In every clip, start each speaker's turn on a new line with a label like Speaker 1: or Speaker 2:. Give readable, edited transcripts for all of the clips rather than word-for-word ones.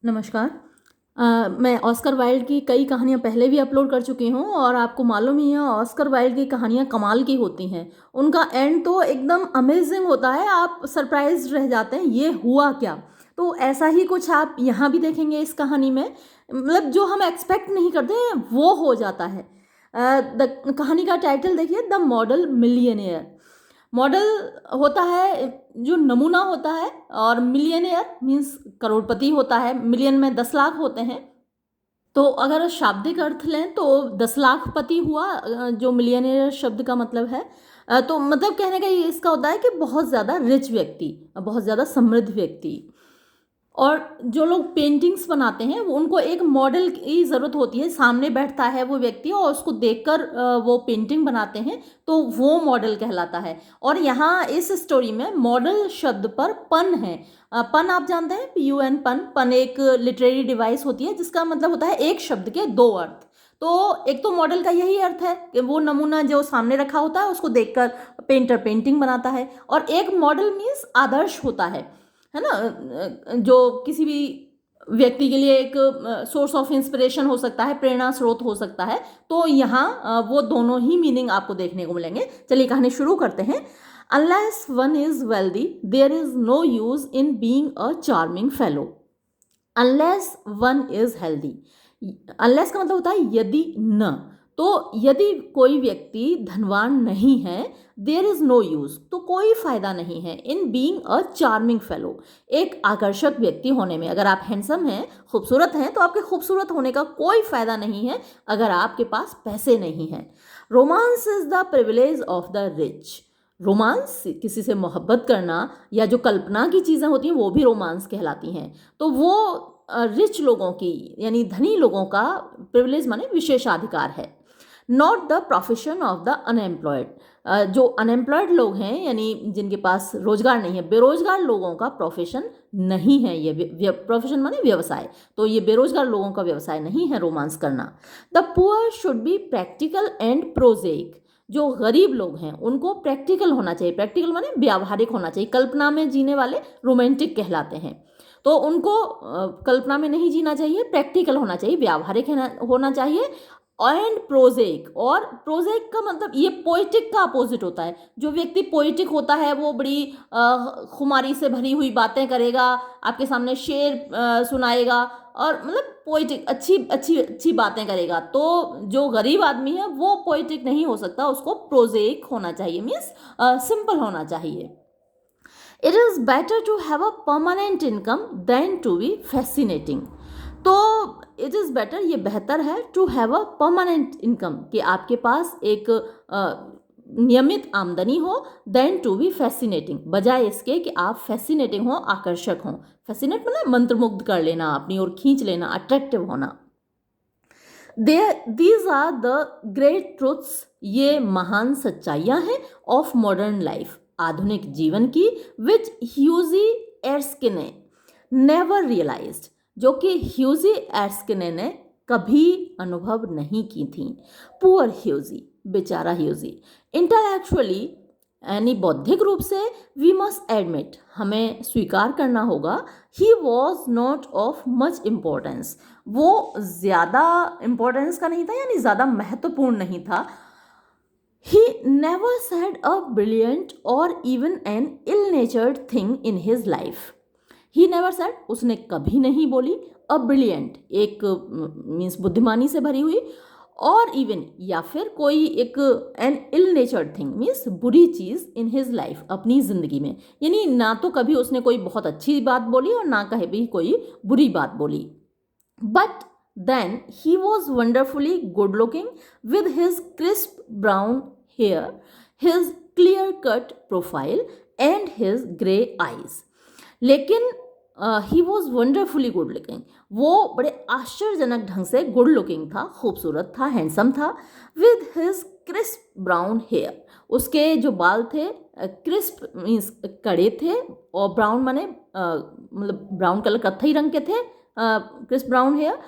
Speaker 1: नमस्कार। मैं Oscar Wilde की कई कहानियाँ पहले भी अपलोड कर चुकी हूँ और आपको मालूम ही है ऑस्कर वाइल्ड की कहानियाँ कमाल की होती हैं। उनका एंड तो एकदम अमेजिंग होता है, आप सरप्राइज़ रह जाते हैं ये हुआ क्या? तो ऐसा ही कुछ आप यहाँ भी देखेंगे इस कहानी में। मतलब जो हम एक्सपेक्ट नहीं करते हैं वो हो जाता है। द कहानी का टाइटल देखिए, द मॉडल मिलियनेयर। मॉडल होता है जो नमूना होता है और मिलियनेयर मीन्स करोड़पति होता है। मिलियन में 10 लाख होते हैं। तो अगर शाब्दिक अर्थ लें तो 10 लाख पति हुआ, जो मिलियनेयर शब्द का मतलब है। तो मतलब कहने का ये इसका होता है कि बहुत ज़्यादा रिच व्यक्ति, बहुत ज़्यादा समृद्ध व्यक्ति। और जो लोग पेंटिंग्स बनाते हैं वो उनको एक मॉडल की ज़रूरत होती है, सामने बैठता है वो व्यक्ति और उसको देखकर वो पेंटिंग बनाते हैं, तो वो मॉडल कहलाता है। और यहाँ इस स्टोरी में मॉडल शब्द पर पन है। पन आप जानते हैं, PUN, पन। पन एक लिटरेरी डिवाइस होती है जिसका मतलब होता है एक शब्द के दो अर्थ। तो एक तो मॉडल का यही अर्थ है कि वो नमूना जो सामने रखा होता है उसको देखकर पेंटर पेंटिंग बनाता है। और एक मॉडल मीन्स आदर्श होता है ना, जो किसी भी व्यक्ति के लिए एक सोर्स ऑफ इंस्पिरेशन हो सकता है, प्रेरणा स्रोत हो सकता है। तो यहाँ वो दोनों ही मीनिंग आपको देखने को मिलेंगे। चलिए कहानी शुरू करते हैं। Unless one is wealthy there is no use in being a charming fellow. Unless one is healthy, unless का मतलब होता है यदि न। तो यदि कोई व्यक्ति धनवान नहीं है, देयर इज नो यूज, तो कोई फायदा नहीं है इन बीइंग अ चार्मिंग फेलो, एक आकर्षक व्यक्ति होने में। अगर आप हैंडसम हैं, खूबसूरत हैं, तो आपके खूबसूरत होने का कोई फायदा नहीं है अगर आपके पास पैसे नहीं हैं। Romance is the privilege of the rich. Romance, किसी से मोहब्बत करना या जो कल्पना की चीज़ें होती हैं वो भी रोमांस कहलाती हैं। तो वो रिच लोगों की यानी धनी लोगों का प्रिविलेज माने विशेषाधिकार है। Not the profession of the unemployed. जो अनएम्प्लॉयड लोग हैं यानी जिनके पास रोजगार नहीं है, बेरोजगार लोगों का प्रोफेशन नहीं है ये। प्रोफेशन माने व्यवसाय, तो ये बेरोजगार लोगों का व्यवसाय नहीं है रोमांस करना। The poor should be practical and prosaic. जो गरीब लोग हैं उनको प्रैक्टिकल होना चाहिए। प्रैक्टिकल माने व्यावहारिक होना चाहिए। कल्पना में जीने वाले रोमांटिक कहलाते हैं। तो उनको कल्पना में नहीं जीना चाहिए, प्रैक्टिकल होना चाहिए, व्यावहारिक होना चाहिए। एंड प्रोजेक, और प्रोजेक का मतलब ये पोइटिक का अपोजिट होता है। जो व्यक्ति पोइटिक होता है वो बड़ी खुमारी से भरी हुई बातें करेगा, आपके सामने शेर सुनाएगा और मतलब पोइटिक अच्छी अच्छी अच्छी बातें करेगा। तो जो गरीब आदमी है वो पोइटिक नहीं हो सकता, उसको प्रोजेक होना चाहिए, मीन्स सिंपल होना चाहिए। It is better to have a permanent income then to be fascinating. तो इट इज़ बेटर, ये बेहतर है, to have a permanent income, कि आपके पास एक नियमित आमदनी हो, देन टू बी फैसिनेटिंग, बजाय इसके कि आप फैसिनेटिंग हो, आकर्षक हो। फैसिनेट मतलब मंत्रमुग्ध कर लेना, अपनी ओर खींच लेना, अट्रैक्टिव होना। These are the great truths, ये महान सच्चाइयाँ हैं ऑफ मॉडर्न लाइफ, आधुनिक जीवन की, विच ह्यूजी एर्स्किने नेवर रियलाइज्ड, जो कि ह्यूजी एर्स्किने ने कभी अनुभव नहीं की थी। पुअर ह्यूजी, बेचारा ह्यूजी। इंटेलेक्चुअली यानी बौद्धिक रूप से, वी मस्ट एडमिट, हमें स्वीकार करना होगा, he was not of much importance, वो ज़्यादा इम्पोर्टेंस का नहीं था यानी ज़्यादा महत्वपूर्ण नहीं था। He never said a brilliant और even an ill natured thing in his life. He never said, उसने कभी नहीं बोली, अ ब्रिलियंट एक मीन्स बुद्धिमानी से भरी हुई, और इवन या फिर कोई एक N ill natured thing means बुरी चीज़ इन हिज लाइफ, अपनी ज़िंदगी में। यानी ना तो कभी उसने कोई बहुत अच्छी बात बोली और ना कभी कोई बुरी बात बोली। But then he was wonderfully good looking with his crisp brown hair, his clear cut profile, and his grey eyes. लेकिन he was wonderfully good looking, वो बड़े आश्चर्यजनक ढंग से गुड लुकिंग था, खूबसूरत था, हैंडसम था। With his crisp brown hair, उसके जो बाल थे क्रिस्प मीन्स कड़े थे, और ब्राउन माने मतलब ब्राउन कलर, कत्थई रंग के थे, क्रिस्प ब्राउन हेयर,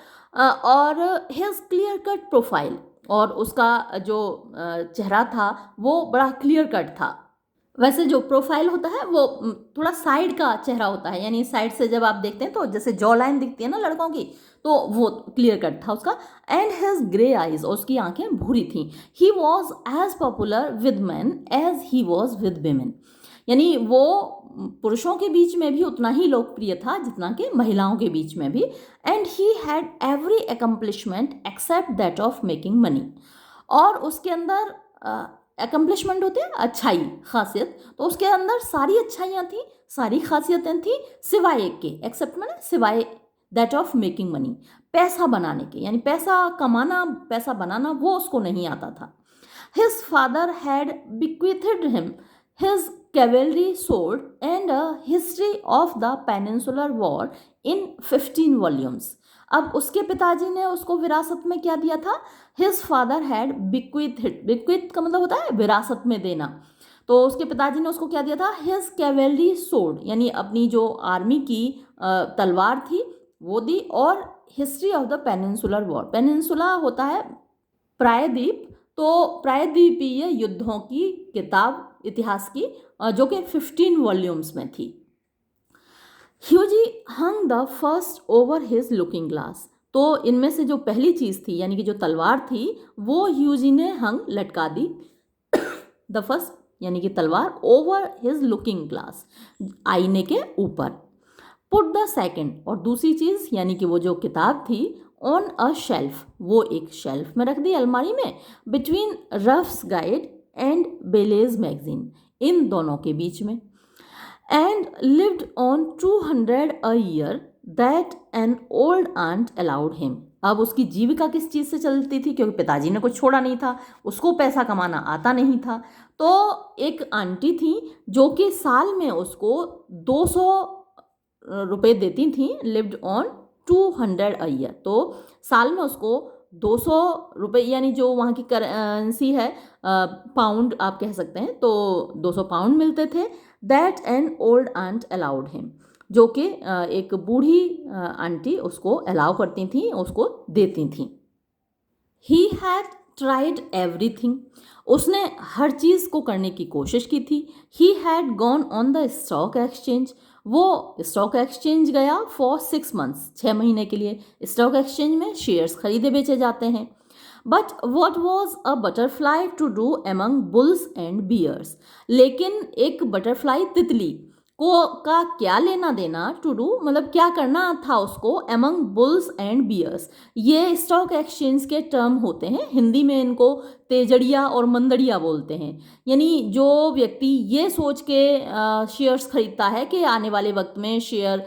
Speaker 1: और हिज क्लियर कट प्रोफाइल, और उसका जो चेहरा था वो बड़ा क्लियर कट था। वैसे जो प्रोफाइल होता है वो थोड़ा साइड का चेहरा होता है, यानी साइड से जब आप देखते हैं तो जैसे जॉ लाइन दिखती है ना लड़कों की, तो वो क्लियर कट था उसका। एंड हिज ग्रे आइज, उसकी आंखें भूरी थी। He was as popular with men as he was with women, यानी वो पुरुषों के बीच में भी उतना ही लोकप्रिय था जितना कि महिलाओं के बीच में भी। And he had every accomplishment except that of making money, और उसके अंदर अकम्पलिशमेंट होते हैं अच्छाई, खासियत, तो उसके अंदर सारी अच्छाइयाँ थी, सारी खासियतें थी, सिवाय एक के, एक्सेप्ट मैंने सिवाय दैट ऑफ मेकिंग मनी, पैसा बनाने के, यानी पैसा कमाना, पैसा बनाना वो उसको नहीं आता था। His father had bequeathed him his cavalry sword and a history of the Peninsular War in 15 volumes. अब उसके पिताजी ने उसको विरासत में क्या दिया था? His father had bequeathed, bequeath का मतलब होता है विरासत में देना, तो उसके पिताजी ने उसको क्या दिया था? His cavalry sword, यानी अपनी जो आर्मी की तलवार थी वो दी, और history of the peninsular war, peninsula होता है प्रायद्वीप, तो प्रायद्वीपीय युद्धों की किताब इतिहास की, जो कि 15 वॉल्यूम्स में थी। Hughie hung the first over his looking glass, तो इनमें से जो पहली चीज़ थी यानी कि जो तलवार थी वो ह्यूजी ने हंग लटका दी, द फर्स्ट यानी कि तलवार, ओवर हिज लुकिंग ग्लास, आईने के ऊपर। पुट द सेकेंड, और दूसरी चीज़ यानी कि वो जो किताब थी, ऑन अ शेल्फ, वो एक शेल्फ में रख दी, अलमारी में, between Ruff's Guide and Bailey's magazine, इन दोनों के बीच में। And lived on 200 a year that an old aunt allowed him. अब उसकी जीविका किस चीज़ से चलती थी, क्योंकि पिताजी ने कुछ छोड़ा नहीं था, उसको पैसा कमाना आता नहीं था, तो एक आंटी थी जो कि साल में उसको 200 रुपए देती थी, लिव्ड ऑन 200 अ ईयर, तो साल में उसको 200 रुपये, यानी जो वहाँ की करेंसी है पाउंड आप कह सकते हैं, तो 200 पाउंड मिलते थे। That an old aunt allowed him, जो कि एक बूढ़ी आंटी उसको अलाउ करती थी, उसको देती थी। ही हैड ट्राइड एवरीथिंग, उसने हर चीज़ को करने की कोशिश की थी। He had gone on the stock exchange, वो स्टॉक एक्सचेंज गया फॉर 6 मंथ्स, 6 महीने के लिए स्टॉक एक्सचेंज में शेयर्स खरीदे बेचे जाते हैं। But what was a butterfly to do among bulls and bears, लेकिन एक बटरफ्लाई तितली को का क्या लेना देना, टू डू मतलब क्या करना था उसको, एमंग बुल्स एंड बियर्स, ये स्टॉक एक्सचेंज के टर्म होते हैं, हिंदी में इनको तेजड़िया और मंदड़िया बोलते हैं। यानी जो व्यक्ति ये सोच के शेयर्स खरीदता है कि आने वाले वक्त में शेयर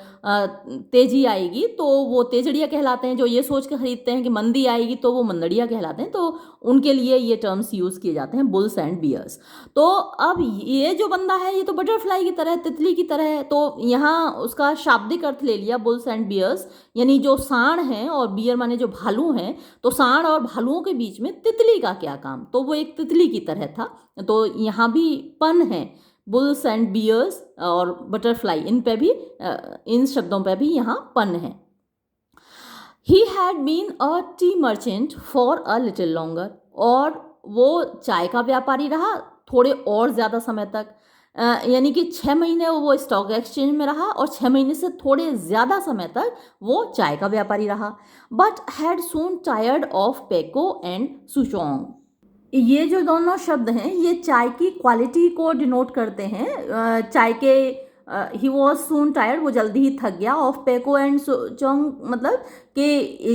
Speaker 1: तेजी आएगी, तो वो तेजड़िया कहलाते हैं, जो ये सोच के खरीदते हैं कि मंदी आएगी तो वो मंदड़िया कहलाते हैं, तो उनके लिए ये टर्म्स यूज़ किए जाते हैं, बुल्स एंड बियर्स। तो अब ये जो बंदा है ये तो बटरफ्लाई की तरह, तितली की तरह है, तो यहाँ उसका शाब्दिक अर्थ ले लिया बुल्स एंड बियर्स, यानी जो सांड हैं और बियर माने जो भालू हैं, तो सांड और भालुओं के बीच में तितली का क्या काम, तो वो एक तितली की तरह था। तो यहाँ भी पन है, बुल्स एंड बियर्स और बटरफ्लाई, इन पे भी इन शब्दों पे भी यहाँ पन है। He had been a tea merchant for a little longer, और वो चाय का व्यापारी रहा थोड़े और ज़्यादा समय तक, यानी कि 6 महीने वो स्टॉक एक्सचेंज में रहा और 6 महीने से थोड़े ज़्यादा समय तक वो चाय का व्यापारी रहा। But had soon tired of pekoe and souchong, ये जो दोनों शब्द हैं ये चाय की क्वालिटी को डिनोट करते हैं। चाय के ही वॉज सून टायर्ड, वो जल्दी ही थक गया, ऑफ पेको एंड चोंग मतलब कि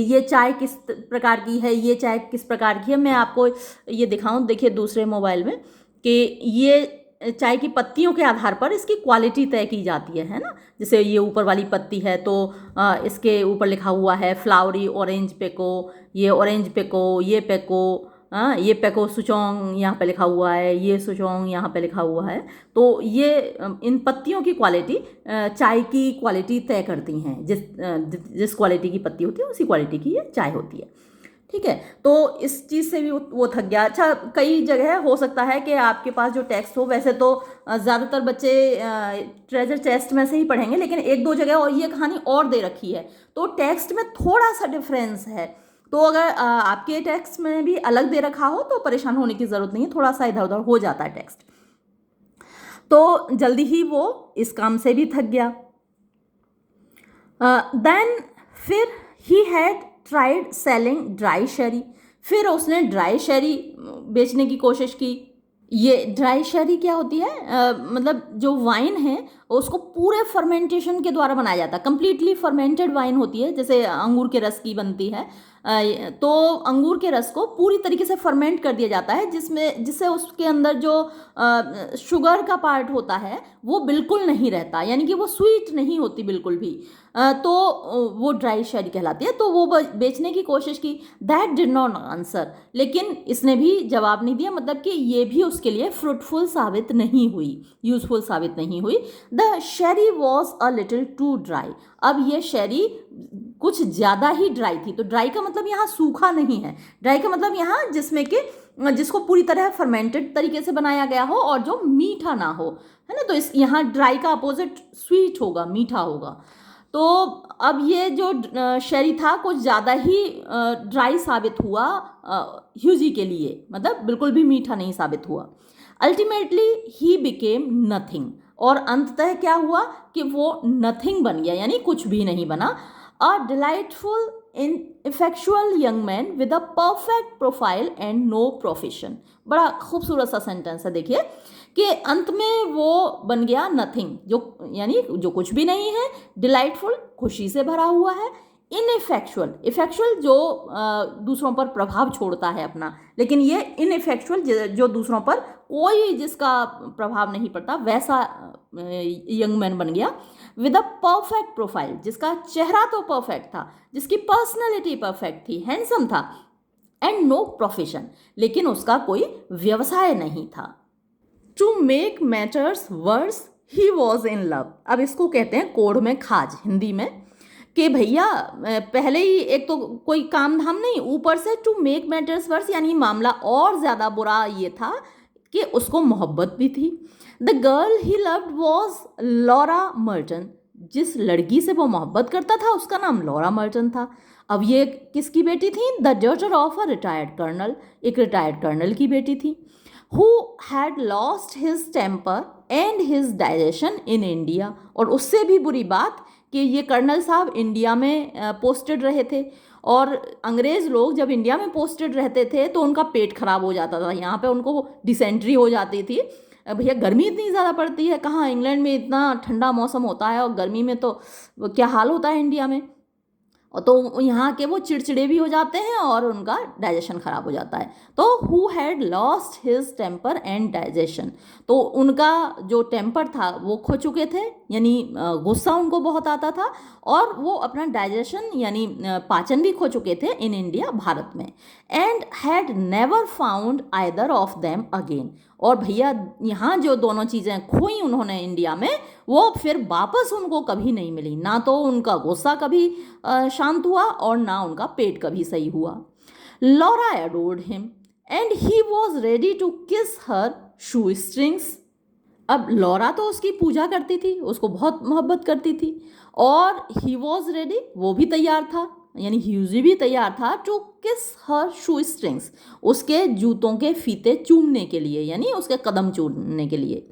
Speaker 1: ये चाय किस प्रकार की है, ये चाय किस प्रकार की है। मैं आपको ये दिखाऊं, देखिए दूसरे मोबाइल में, कि ये चाय की पत्तियों के आधार पर इसकी क्वालिटी तय की जाती है ना। जैसे ये ऊपर वाली पत्ती है तो इसके ऊपर लिखा हुआ है फ्लावरी ऑरेंज पेको, ये ऑरेंज पेको, ये पेको, हाँ ये पेको सुचोंग यहाँ पे लिखा हुआ है, ये सुचोंग यहाँ पे लिखा हुआ है। तो ये इन पत्तियों की क्वालिटी चाय की क्वालिटी तय करती हैं, जिस क्वालिटी की पत्ती होती है उसी क्वालिटी की ये चाय होती है। ठीक है, तो इस चीज़ से भी वो थक गया। अच्छा, कई जगह हो सकता है कि आपके पास जो टेक्स्ट हो, वैसे तो ज़्यादातर बच्चे ट्रेजर चेस्ट में से ही पढ़ेंगे, लेकिन एक दो जगह और ये कहानी और दे रखी है, तो टेक्स्ट में थोड़ा सा डिफरेंस है। तो अगर आपके टेक्स्ट में भी अलग दे रखा हो तो परेशान होने की ज़रूरत नहीं है, थोड़ा सा इधर उधर हो जाता है टेक्स्ट। तो जल्दी ही वो इस काम से भी थक गया। देन फिर he had tried selling dry शेरी, फिर उसने ड्राई शेरी बेचने की कोशिश की। ये ड्राई शेरी क्या होती है? मतलब जो वाइन है उसको पूरे फर्मेंटेशन के द्वारा बनाया जाता है, कंप्लीटली फर्मेंटेड वाइन होती है, जैसे अंगूर के रस की बनती है। तो अंगूर के रस को पूरी तरीके से फर्मेंट कर दिया जाता है, जिससे उसके अंदर जो शुगर का पार्ट होता है वो बिल्कुल नहीं रहता, यानी कि वो स्वीट नहीं होती बिल्कुल भी। तो वो ड्राई शेरी कहलाती है। तो वो बेचने की कोशिश की। दैट डिड नॉट आंसर, लेकिन इसने भी जवाब नहीं दिया, मतलब कि ये भी उसके लिए फ्रूटफुल साबित नहीं हुई, यूजफुल साबित नहीं हुई। The sherry was a little too dry, अब ये शेरी कुछ ज़्यादा ही ड्राई थी। तो ड्राई का मतलब यहाँ सूखा नहीं है, ड्राई का मतलब यहाँ जिसको पूरी तरह फर्मेंटेड तरीके से बनाया गया हो और जो मीठा ना हो, है ना। तो इस यहाँ ड्राई का अपोजिट स्वीट होगा, मीठा होगा। तो अब ये जो शेरी था कुछ ज़्यादा ही ड्राई साबित हुआ ह्यूजी के लिए, मतलब बिल्कुल भी मीठा नहीं साबित हुआ। अल्टीमेटली ही बिकेम नथिंग, और अंततः क्या हुआ कि वो नथिंग बन गया, यानी कुछ भी नहीं बना। A delightful effectual young man with a perfect profile and no profession. बड़ा खूबसूरत सा सेंटेंस है, देखिए कि अंत में वो बन गया नथिंग, जो यानी जो कुछ भी नहीं है, डिलाइटफुल खुशी से भरा हुआ है, इनइफेक्चुअल, इफेक्चुअल जो दूसरों पर प्रभाव छोड़ता है अपना, लेकिन ये इनइफेक्चुअल जो दूसरों पर कोई जिसका प्रभाव नहीं पड़ता, वैसा यंग मैन बन गया। विद अ परफेक्ट प्रोफाइल, जिसका चेहरा तो परफेक्ट था, जिसकी पर्सनैलिटी परफेक्ट थी, हैंडसम था, एंड नो प्रोफेशन, लेकिन उसका कोई व्यवसाय नहीं था। To make matters worse he was in love, अब इसको कहते हैं कोढ़ में खाज हिंदी में, कि भैया पहले ही एक तो कोई काम धाम नहीं, ऊपर से टू मेक मैटर्स वर्स, यानी मामला और ज़्यादा बुरा ये था कि उसको मोहब्बत भी थी। The girl he loved was Laura Merton, जिस लड़की से वो मोहब्बत करता था उसका नाम लॉरा मर्टन था। अब ये किसकी बेटी थी? The daughter of a retired colonel, एक रिटायर्ड कर्नल की बेटी थी। Who had lost his temper and his digestion in India, और उससे भी बुरी बात कि ये कर्नल साहब इंडिया में पोस्टेड रहे थे, और अंग्रेज़ लोग जब इंडिया में पोस्टेड रहते थे तो उनका पेट खराब हो जाता था, यहाँ पे उनको डिसेंट्री हो जाती थी। भैया गर्मी इतनी ज़्यादा पड़ती है, कहाँ इंग्लैंड में इतना ठंडा मौसम होता है, और गर्मी में तो क्या हाल होता है इंडिया में। और तो यहाँ के वो चिड़चिड़े भी हो जाते हैं और उनका डाइजेशन ख़राब हो जाता है। तो who had lost his temper and digestion, तो उनका जो टेम्पर था वो खो चुके थे, यानी गुस्सा उनको बहुत आता था, और वो अपना डाइजेशन यानी पाचन भी खो चुके थे इन इंडिया, भारत में। And had never found either of them again, और भैया यहाँ जो दोनों चीज़ें खोई उन्होंने इंडिया में, वो फिर वापस उनको कभी नहीं मिली, ना तो उनका गुस्सा कभी शांत हुआ और ना उनका पेट कभी सही हुआ। Laura adored him and he was ready to kiss her shoe strings, अब लॉरा तो उसकी पूजा करती थी, उसको बहुत मोहब्बत करती थी, और ही वॉज रेडी, वो भी तैयार था, यानी ह्यूजी भी तैयार था, to kiss her shoe strings, उसके जूतों के फीते चूमने के लिए, यानी उसके कदम चूमने के लिए।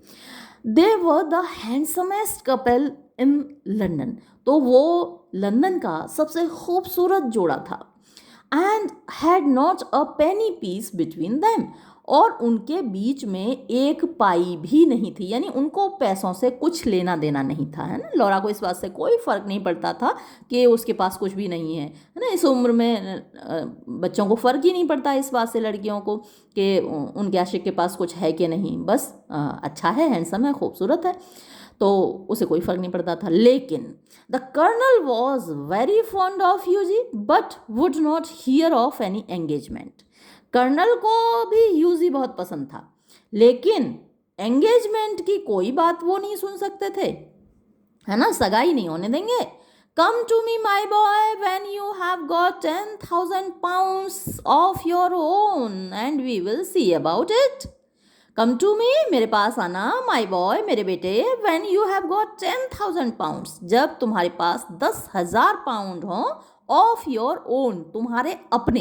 Speaker 1: They were the handsomest couple in London, तो वो लंदन का सबसे खूबसूरत जोड़ा था। And had not a penny piece between them, और उनके बीच में एक पाई भी नहीं थी, यानी उनको पैसों से कुछ लेना देना नहीं था, है ना। लॉरा को इस बात से कोई फ़र्क नहीं पड़ता था कि उसके पास कुछ भी नहीं है ना। इस उम्र में बच्चों को फ़र्क ही नहीं पड़ता इस बात से, लड़कियों को, कि उनके आशिक के पास कुछ है कि नहीं, बस अच्छा है, हैंडसम है, खूबसूरत है, तो उसे कोई फ़र्क नहीं पड़ता था। लेकिन the colonel was very fond of Hughie but would not hear of any engagement, colonel को भी ह्यूजी बहुत पसंद था, लेकिन एंगेजमेंट की कोई बात वो नहीं सुन सकते थे, है ना, सगाई नहीं होने देंगे। Come to me my boy when you have got 10,000 pounds of your own and we will see about it. Come to me, मेरे पास आना, माई बॉय, मेरे बेटे, when you have got 10,000 pounds, जब तुम्हारे पास 10,000 पाउंड हों, ऑफ योर ओन, तुम्हारे अपने,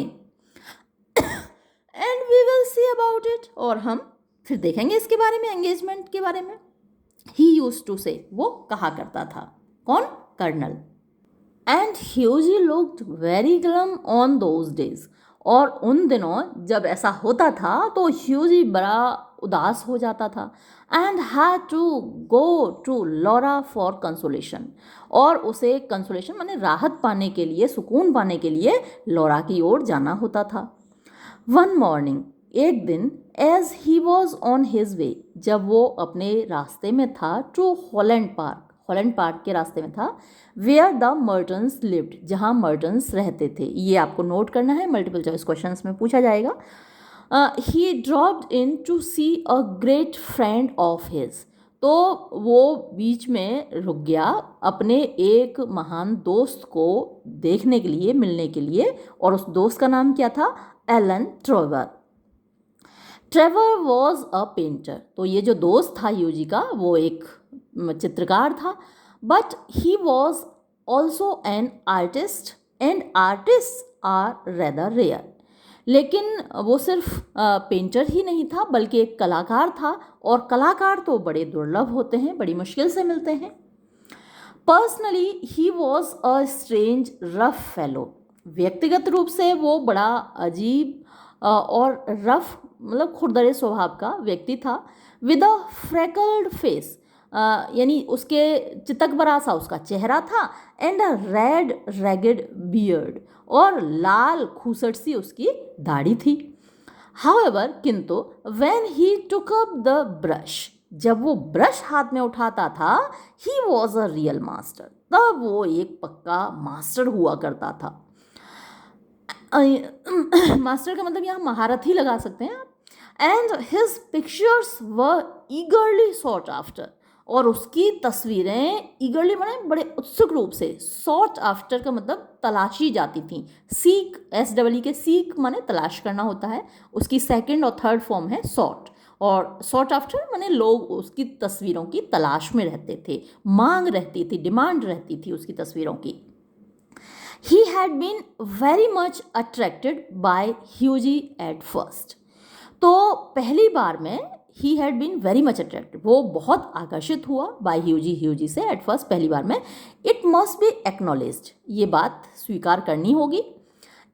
Speaker 1: and we will see about it, और हम फिर देखेंगे इसके बारे में, एंगेजमेंट के बारे में। ही यूज टू से, वो कहा करता था। कौन? Colonel. And Hughie looked very glum on those days, और उन दिनों जब ऐसा होता था तो ह्यूजी बड़ा उदास हो जाता था। And had to go to Laura for consolation, और उसे कंसोलेशन माने राहत पाने के लिए, सुकून पाने के लिए लॉरा की ओर जाना होता था। वन मॉर्निंग, एक दिन, as he was on his way, जब वो अपने रास्ते में था, to Holland Park, Holland Park के रास्ते में था, वेयर द मर्टन्स लिव्ड, जहाँ मर्टन्स रहते थे। ये आपको नोट करना है, मल्टीपल चॉइस क्वेश्चंस में पूछा जाएगा। He dropped in to see a great friend of his, तो वो बीच में रुक गया अपने एक महान दोस्त को देखने के लिए, मिलने के लिए, और उस दोस्त का नाम क्या था? Alan Trevor. Trevor was a painter, तो ये जो दोस्त था यूजी का, वो एक चित्रकार था। But he was also an artist, and artist are rather rare, लेकिन वो सिर्फ पेंटर ही नहीं था बल्कि एक कलाकार था, और कलाकार तो बड़े दुर्लभ होते हैं, बड़ी मुश्किल से मिलते हैं। Personally he was a strange rough fellow, व्यक्तिगत रूप से वो बड़ा अजीब और रफ मतलब खुरदरे स्वभाव का व्यक्ति था। विद अ फ्रेकल्ड फेस, यानी उसके चितक बरा सा उसका चेहरा था, एंड अ रेड रेगेड बियर्ड, और लाल खूसट सी उसकी दाढ़ी थी। हाउएवर, किंतु when he took up the brush, जब वो ब्रश हाथ में उठाता था, ही वॉज अ रियल मास्टर, तब वो एक पक्का मास्टर हुआ करता था। मास्टर का मतलब यहाँ महारत ही लगा सकते हैं आप। And his pictures were ईगरली sought after, और उसकी तस्वीरें ईगरली माने बड़े उत्सुक रूप से, सॉट आफ्टर का मतलब तलाशी जाती थी। सीक, SEE के सीक माने तलाश करना होता है, उसकी सेकंड और थर्ड फॉर्म है सॉट, और सॉट आफ्टर माने लोग उसकी तस्वीरों की तलाश में रहते थे, मांग रहती थी, डिमांड रहती थी उसकी तस्वीरों की। He had been very much attracted by Hughie at first. तो पहली बार में he had been very much attracted, वो बहुत आकर्षित हुआ by Hughie से at first, पहली बार में। It must be acknowledged, ये बात स्वीकार करनी होगी।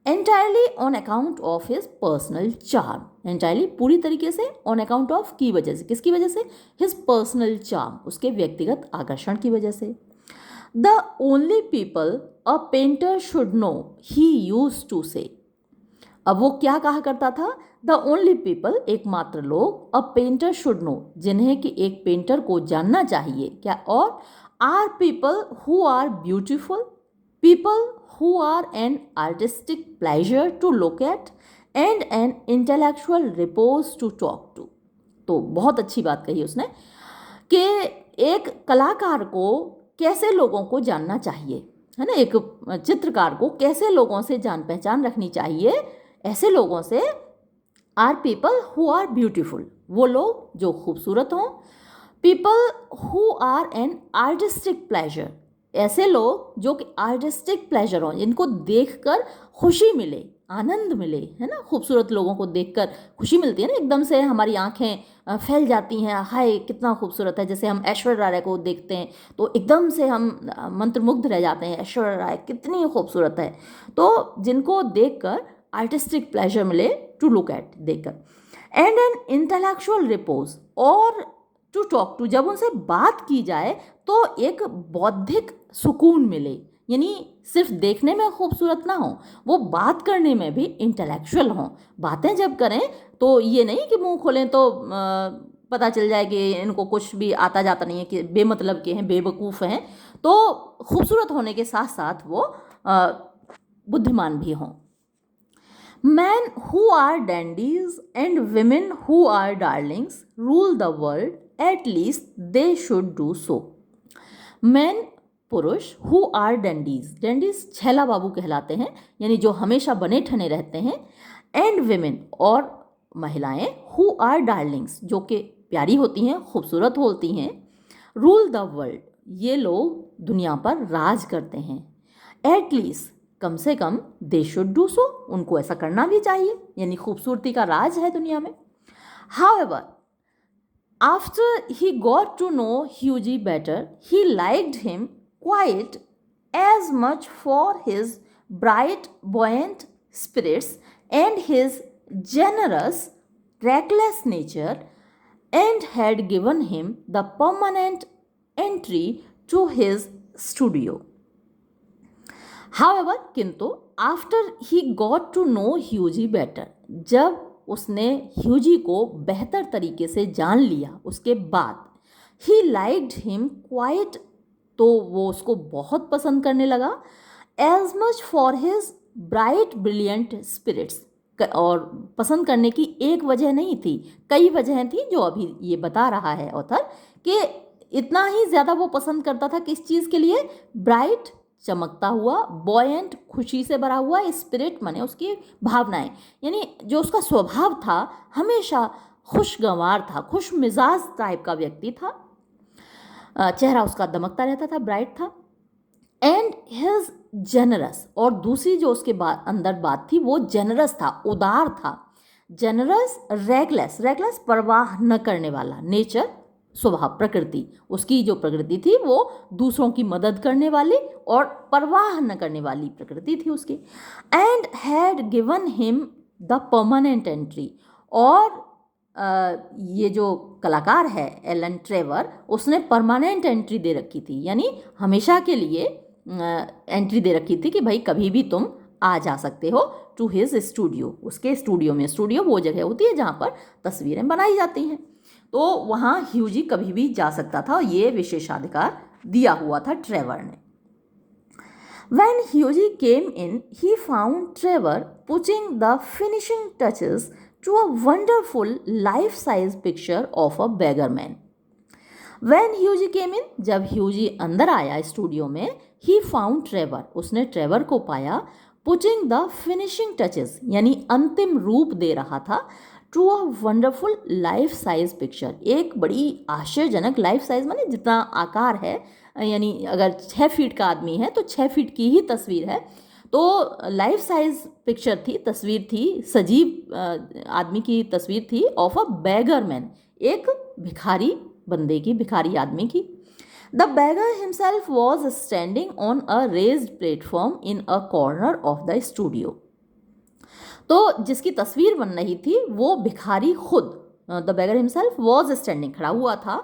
Speaker 1: Entirely on account of his personal charm, entirely पूरी तरीके से on account of की वजह से, किसकी वजह से? His personal charm, उसके व्यक्तिगत आकर्षण की वजह से। The only people a painter should know, he used to say, अब वो क्या कहा करता था? The only people, एकमात्र लोग, a painter should know, जिन्हें कि एक पेंटर को जानना चाहिए, क्या? और are people who are beautiful, people who are an artistic pleasure to look at and an intellectual repose to talk to। तो बहुत अच्छी बात कही उसने कि एक कलाकार को कैसे लोगों को जानना चाहिए, है ना, एक चित्रकार को कैसे लोगों से जान पहचान रखनी चाहिए, ऐसे लोगों से। Are people who are beautiful, वो लोग जो खूबसूरत हों। People who are an artistic pleasure, ऐसे लोग जो कि आर्टिस्टिक प्लेजर हों, जिनको देखकर खुशी मिले, आनंद मिले, है ना। खूबसूरत लोगों को देखकर खुशी मिलती है ना, एकदम से हमारी आंखें फैल जाती हैं, हाय कितना खूबसूरत है। जैसे हम ऐश्वर्या राय को देखते हैं तो एकदम से हम मंत्रमुग्ध रह जाते हैं, ऐश्वर्या राय कितनी खूबसूरत है। तो जिनको देखकर आर्टिस्टिक प्लेजर मिले, टू लुक एट, देखकर। एंड एन इंटेलेक्चुअल रिपोज, और टू टॉक टू, जब उनसे बात की जाए तो एक बौद्धिक सुकून मिले, यानी सिर्फ देखने में खूबसूरत ना हो, वो बात करने में भी इंटेलेक्चुअल हों। बातें जब करें तो ये नहीं कि मुंह खोलें तो पता चल जाए कि इनको कुछ भी आता जाता नहीं है, कि बेमतलब के हैं, बेवकूफ़ हैं। तो खूबसूरत होने के साथ साथ वो बुद्धिमान भी हों। Men who are dandies and women who are darlings rule the world, at least they should do so. Men, पुरुष, who are dandies, dandies छैला बाबू कहलाते हैं, यानी जो हमेशा बने ठने रहते हैं। and women, और महिलाएं, who are darlings, जो कि प्यारी होती हैं, खूबसूरत होती हैं। rule the world, ये लोग दुनिया पर राज करते हैं। at least, कम से कम, दे शुड डू सो, उनको ऐसा करना भी चाहिए, यानी खूबसूरती का राज है दुनिया में। However, After he got to know Hughie better, he liked him quite as much for his bright, buoyant spirits and his generous, reckless nature, and had given him the permanent entry to his studio. However, किंतु after he got to know Hughie better, जब उसने ह्यूजी को बेहतर तरीके से जान लिया उसके बाद, ही लाइक्ड हिम क्वाइट, तो वो उसको बहुत पसंद करने लगा, as much for his bright brilliant spirits, और पसंद करने की एक वजह नहीं थी, कई वजहें थी जो अभी ये बता रहा है ऑथर, कि इतना ही ज़्यादा वो पसंद करता था किस चीज़ के लिए, ब्राइट चमकता हुआ, बॉयेंट खुशी से भरा हुआ, स्पिरिट माने उसकी भावनाएं, यानी जो उसका स्वभाव था हमेशा खुशगवार था, खुश मिजाज टाइप का व्यक्ति था, चेहरा उसका दमकता रहता था, ब्राइट था, एंड हिज जेनरस, और दूसरी जो उसके अंदर बात थी वो जेनरस था, उदार था, जेनरस, रेगलेस, रेगलेस परवाह न करने वाला, नेचर स्वभाव, प्रकृति, उसकी जो प्रकृति थी वो दूसरों की मदद करने वाली और परवाह न करने वाली प्रकृति थी उसकी, and had given him the permanent entry, और ये जो कलाकार है एलन ट्रेवर, उसने परमानेंट एंट्री दे रखी थी, यानी हमेशा के लिए एंट्री दे रखी थी कि भाई कभी भी तुम आ जा सकते हो टू हिज स्टूडियो, उसके स्टूडियो में, स्टूडियो वो जगह होती है जहाँ पर तस्वीरें बनाई जाती हैं, तो वहाँ ह्यूजी कभी भी जा सकता था, और ये विशेषाधिकार दिया हुआ था ट्रेवर ने. When Hughie came in, he found Trevor putting the finishing touches to a wonderful life-size picture of a beggar man. When Hughie came in, जब Hughie अंदर आया स्टूडियो में, he found Trevor, उसने ट्रेवर को पाया, putting the finishing touches, यानी अंतिम रूप दे रहा था, to a wonderful life size picture, एक बड़ी आश्चर्यजनक, लाइफ साइज माने जितना आकार है, यानी अगर 6 फीट का आदमी है तो 6 फीट की ही तस्वीर है, तो लाइफ साइज पिक्चर थी, तस्वीर थी, सजीव आदमी की तस्वीर थी, ऑफ अ बेगर मैन, एक भिखारी बंदे की, भिखारी आदमी की. The beggar himself was standing on a raised platform in a corner of the studio, तो जिसकी तस्वीर बन रही थी वो भिखारी खुद, the beggar himself was standing, खड़ा हुआ था,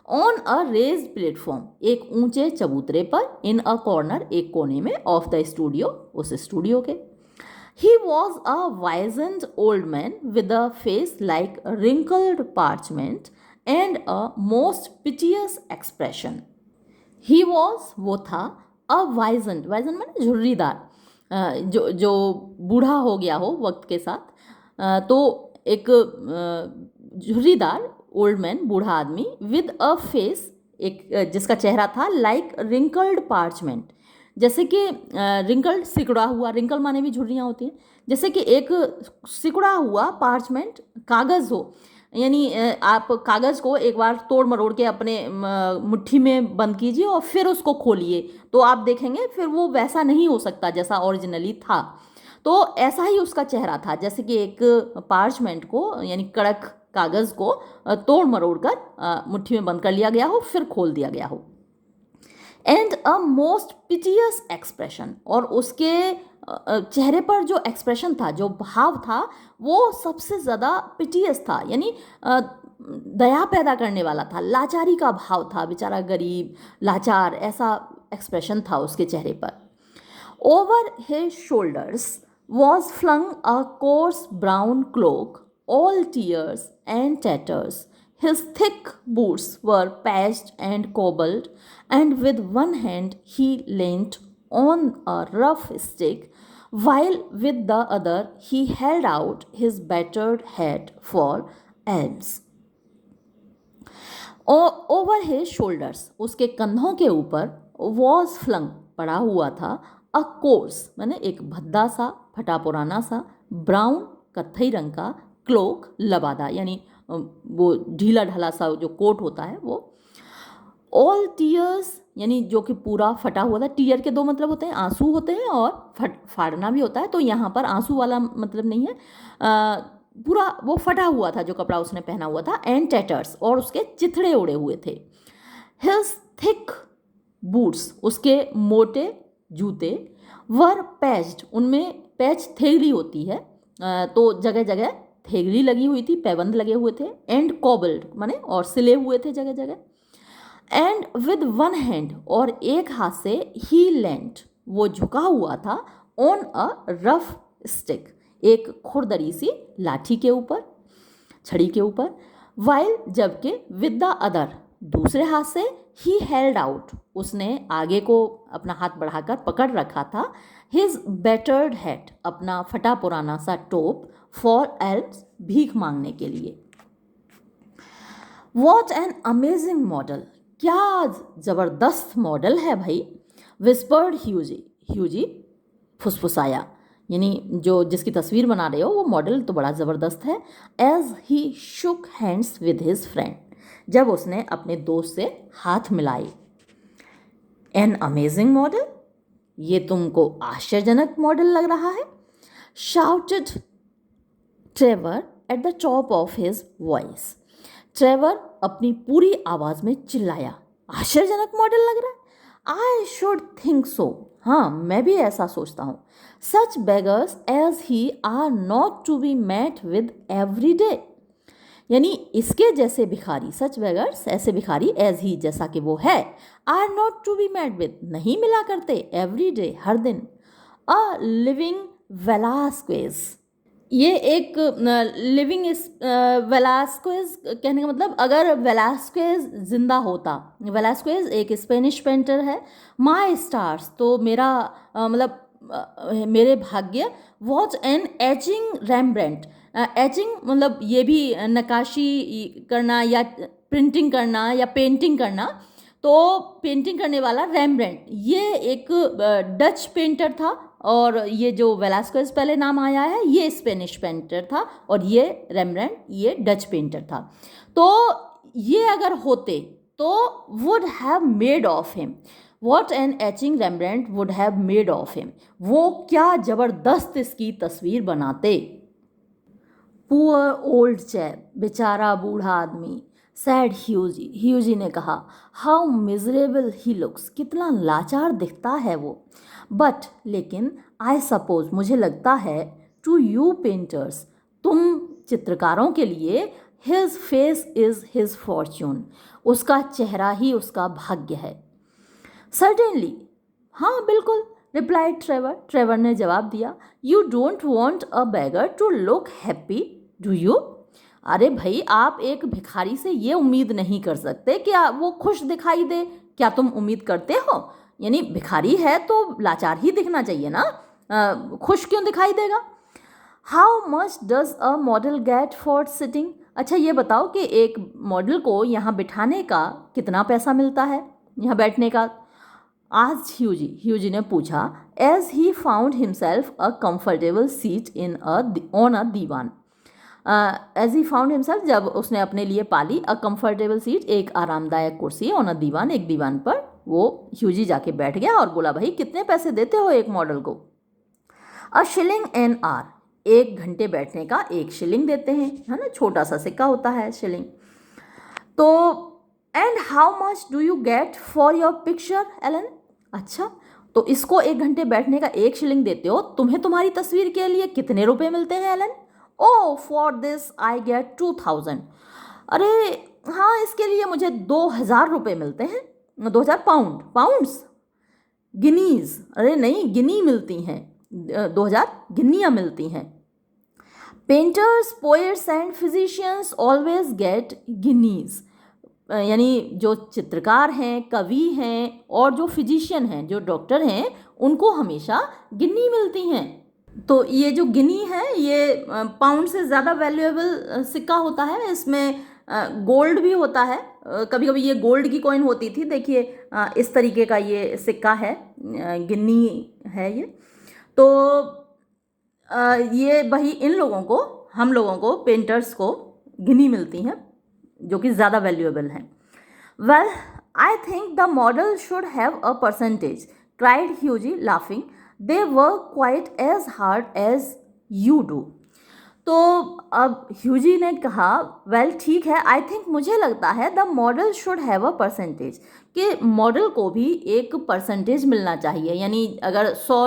Speaker 1: ऑन अ रेज्ड प्लेटफॉर्म, एक ऊंचे चबूतरे पर, इन अ कॉर्नर, एक कोने में, ऑफ द स्टूडियो, उस स्टूडियो के. He was a wizened old man with a face like wrinkled parchment and a most piteous expression. He was, वो था, अ वाइजेंड, वाइजेंड मैंने झुर्रीदार, जो बूढ़ा हो गया हो वक्त के साथ, तो एक झुर्रीदार ओल्ड मैन, बूढ़ा आदमी, विद अ फेस, एक जिसका चेहरा था, लाइक रिंकल्ड पार्चमेंट, जैसे कि रिंकल्ड, सिकुड़ा हुआ, रिंकल माने भी झुर्रियाँ होती हैं, जैसे कि एक सिकुड़ा हुआ पार्चमेंट, कागज़ हो, यानी आप कागज़ को एक बार तोड़ मरोड़ के अपने मुट्ठी में बंद कीजिए और फिर उसको खोलिए, तो आप देखेंगे फिर वो वैसा नहीं हो सकता जैसा ओरिजिनली था, तो ऐसा ही उसका चेहरा था, जैसे कि एक पार्चमेंट को, यानी कड़क कागज़ को तोड़ मरोड़ कर मुट्ठी में बंद कर लिया गया हो, फिर खोल दिया गया हो. And a most piteous expression, और उसके चेहरे पर जो एक्सप्रेशन था, जो भाव था, वो सबसे ज़्यादा पिटियस था, यानी दया पैदा करने वाला था, लाचारी का भाव था, बेचारा गरीब, लाचार, ऐसा एक्सप्रेशन था उसके चेहरे पर. Over his shoulders was flung a coarse brown cloak, all tears and tatters. His thick boots were patched and cobbled, and with one hand he leant on a rough stick, while with the other he held out his battered hat for alms. Over his shoulders, उसके कंधों के ऊपर, was flung, पड़ा हुआ था, a coarse, माने एक भद्दा सा, फटा पुराना सा, ब्राउन, कत्थई रंग का, क्लोक, लबादा, यानी वो ढीला ढाला सा जो कोट होता है वो. ऑल टीयर्स, यानी जो कि पूरा फटा हुआ था, टीयर के दो मतलब होते हैं, आंसू होते हैं और फाड़ना भी होता है, तो यहाँ पर आंसू वाला मतलब नहीं है, पूरा वो फटा हुआ था जो कपड़ा उसने पहना हुआ था, एंड टैटर्स, और उसके चिथड़े उड़े हुए थे। हिज थिक बूट्स, उसके मोटे जूते, वर पैच्ड, उनमें पैच थेगली होती है, तो जगह जगह थेगली लगी हुई थी, पैबंद लगे हुए थे, एंड कॉबल्ड माने और सिले हुए थे जगह जगह, एंड विद वन हैंड, और एक हाथ से ही लेंट, वो झुका हुआ था, ऑन अ रफ स्टिक, एक खुरदरी सी लाठी के ऊपर, छड़ी के ऊपर, वाइल, जबकि विद द अदर, दूसरे हाथ से, ही हेल्ड आउट, उसने आगे को अपना हाथ बढ़ाकर पकड़ रखा था, हिज बेटर्ड हैट, अपना फटा पुराना सा टोप, फॉर एल्स, भीख मांगने के लिए। वॉट एन अमेजिंग मॉडल, क्या ज़बरदस्त मॉडल है भाई, विस्पर्ड ह्यूजी, ह्यूजी फुसफुसाया, यानी जो जिसकी तस्वीर बना रहे हो वो मॉडल तो बड़ा ज़बरदस्त है। As he shook hands with his friend, जब उसने अपने दोस्त से हाथ मिलाए। एन अमेजिंग मॉडल, ये तुमको आश्चर्यजनक मॉडल लग रहा है। Shouted Trevor at the top of his voice, Trevor अपनी पूरी आवाज़ में चिल्लाया, आश्चर्यजनक मॉडल लग रहा है, आई शुड थिंक सो, हाँ मैं भी ऐसा सोचता हूँ। Such beggars as he are not to be met with every day, यानी इसके जैसे भिखारी, सच बेगर्स ऐसे भिखारी, एज ही जैसा कि वो है, are not to be met with नहीं मिला करते, एवरी डे हर दिन। अ लिविंग वेलास्क्वेज, ये एक लिविंग वेलास्क्वेज कहने का मतलब, अगर वेलास्क्वेज जिंदा होता, वेलास्क्वेज एक स्पेनिश पेंटर है, माई स्टार्स, तो मेरा मतलब मेरे भाग्य, वॉच एन एचिंग रैम्ब्रेंट, एचिंग मतलब ये भी नक्काशी करना या प्रिंटिंग करना या पेंटिंग करना, तो पेंटिंग करने वाला रैम्ब्रेंट, ये एक डच पेंटर था, और ये जो वेलास्क्वेज पहले नाम आया है ये स्पेनिश पेंटर था, और ये रैम्ब्रेंट ये डच पेंटर था। तो ये अगर होते तो would have made of him, what an etching Rembrandt would have made of him, वो क्या ज़बरदस्त इसकी तस्वीर बनाते। पुअर ओल्ड चैप, बेचारा बूढ़ा आदमी, सैड ह्यूजी, ह्यूजी ने कहा, हाउ मिजरेबल ही लुक्स, कितना लाचार दिखता है वो। बट लेकिन आई सपोज, मुझे लगता है, टू यू पेंटर्स, तुम चित्रकारों के लिए, his face is his Fortune, उसका चेहरा ही उसका भाग्य है। सर्टेनली, हाँ बिल्कुल, रिप्लाइड ट्रेवर, ट्रेवर ने जवाब दिया। You don't want a beggar to look happy do you, अरे भाई आप एक भिखारी से ये उम्मीद नहीं कर सकते कि वो खुश दिखाई दे, क्या तुम उम्मीद करते हो, यानी भिखारी है तो लाचार ही दिखना चाहिए ना, खुश क्यों दिखाई देगा। How much does a model get for sitting, अच्छा ये बताओ कि एक मॉडल को यहाँ बिठाने का कितना पैसा मिलता है, यहाँ बैठने का। आज ह्यूजी ने पूछा, as he found himself a comfortable seat on a divan, as he found himself, जब उसने अपने लिए पाली, अ कंफर्टेबल सीट, एक आरामदायक कुर्सी, ऑन अ दीवान, एक दीवान पर वो ह्यूजी जाके बैठ गया और बोला, भाई कितने पैसे देते हो एक मॉडल को। अ शिलिंग एन आर, 1 घंटे बैठने का 1 शिलिंग देते हैं, है ना, छोटा सा सिक्का होता है शिलिंग। तो and how much do you get for your picture Alan, अच्छा तो इसको 1 घंटे बैठने का 1 शिलिंग देते हो, तुम्हें तुम्हारी तस्वीर के लिए कितने रुपए मिलते हैं Alan. Oh for this I get 2000, अरे हाँ इसके लिए मुझे 2000 रुपये मिलते हैं, 2000 पाउंड्स, गिनीज, अरे नहीं गिनी मिलती हैं, 2000 गिनियाँ मिलती हैं। Painters, poets and physicians always get Guinness, यानी जो चित्रकार हैं, कवि हैं, और जो फिजिशियन हैं, जो डॉक्टर हैं, उनको हमेशा गिनी मिलती हैं। तो ये जो गिनी है ये पाउंड से ज़्यादा वैल्यूएबल सिक्का होता है, इसमें गोल्ड भी होता है, कभी कभी ये गोल्ड की कॉइन होती थी, देखिए इस तरीके का ये सिक्का है, गिन्नी है ये। तो ये वही इन लोगों को, हम लोगों को, पेंटर्स को गिनी मिलती हैं, जो कि ज़्यादा वैल्यूएबल हैं। Well I think the model should have a percentage, cried Hughie laughing, they work quite as hard as you do. तो अब ह्यूजी ने कहा वेल ठीक है, आई थिंक मुझे लगता है the model should have a percentage, कि मॉडल को भी एक परसेंटेज मिलना चाहिए, यानी अगर 100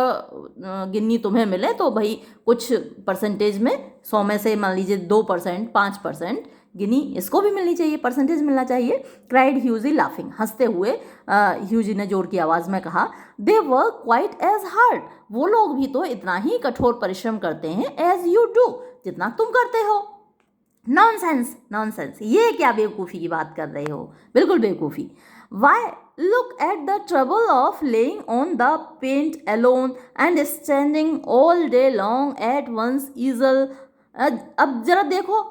Speaker 1: गिन्नी तुम्हें मिले तो भाई कुछ परसेंटेज में 100 में से मान लीजिए 2%, 5% गिनी इसको भी मिलनी चाहिए, परसेंटेज मिलना चाहिए। क्राइड ह्यूजी लाफिंग, हंसते हुए ह्यूजी ने जोर की आवाज़ में कहा they work quite as hard, वो लोग भी तो इतना ही कठोर परिश्रम करते हैं एज यू डू, जितना तुम करते हो। नॉनसेंस, नॉनसेंस, ये क्या बेवकूफ़ी की बात कर रहे हो, बिल्कुल बेवकूफ़ी। Why look at the trouble of laying on the paint alone and standing all day long at one's easel. अब जरा देखो,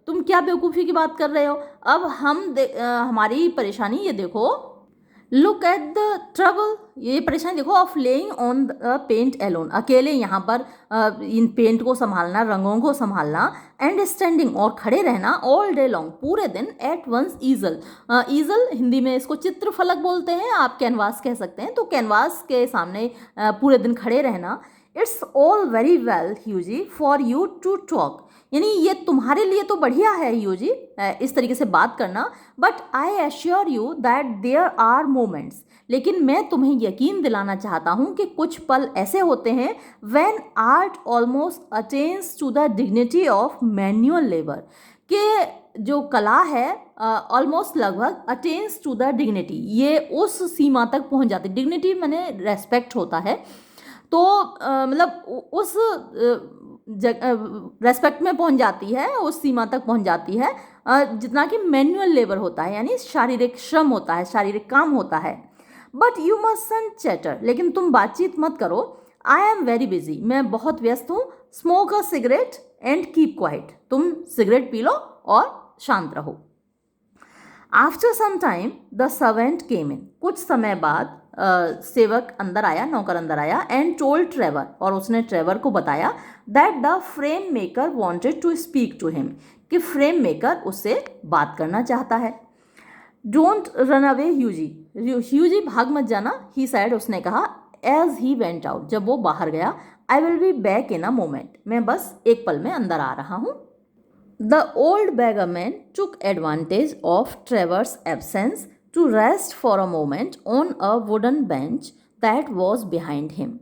Speaker 1: तुम क्या बेवकूफ़ी की बात कर रहे हो। अब हमारी परेशानी ये देखो, लुक एट द ट्रबल, ये परेशानी देखो, of laying on the paint alone, अकेले यहाँ पर इन पेंट को संभालना, रंगों को संभालना, एंड स्टैंडिंग और खड़े रहना, ऑल डे लॉन्ग पूरे दिन, एट वंस ईजल, ईजल हिंदी में इसको चित्रफलक बोलते हैं, आप कैनवास कह सकते हैं, तो कैनवास के सामने पूरे दिन खड़े रहना। It's all very well Hughie for you to talk, यानी ये तुम्हारे लिए तो बढ़िया है ह्यूजी इस तरीके से बात करना, but I assure you that there are moments, लेकिन मैं तुम्हें यकीन दिलाना चाहता हूँ कि कुछ पल ऐसे होते हैं when art almost attains to the dignity of manual labour, कि जो कला है ऑलमोस्ट लगभग अटेन्स टू द डिग्निटी, ये उस सीमा तक पहुँच जाती, डिग्निटी माने रेस्पेक्ट होता है, तो मतलब उस रेस्पेक्ट में पहुंच जाती है, उस सीमा तक पहुंच जाती है जितना कि मैनुअल लेबर होता है, यानी शारीरिक श्रम होता है, शारीरिक काम होता है। बट यू मस्टंट चैटर, लेकिन तुम बातचीत मत करो। आई एम वेरी बिजी, मैं बहुत व्यस्त हूँ। Smoke a cigarette and keep quiet, तुम सिगरेट पी लो और शांत रहो। After some time the servant came in, कुछ समय बाद सेवक अंदर आया, नौकर अंदर आया, एंड टोल्ड ट्रेवर, और उसने ट्रेवर को बताया that the frame maker wanted to speak to him, कि फ्रेम मेकर उससे बात करना चाहता है। Don't run away Hughie, Hughie भाग मत जाना, ही सैड, उसने कहा, एज ही वेंट आउट, जब वो बाहर गया, I will be back in a moment, मैं बस एक पल में अंदर आ रहा हूँ। The old beggarman took advantage of Trevor's absence to rest for a moment on a wooden bench that was behind him.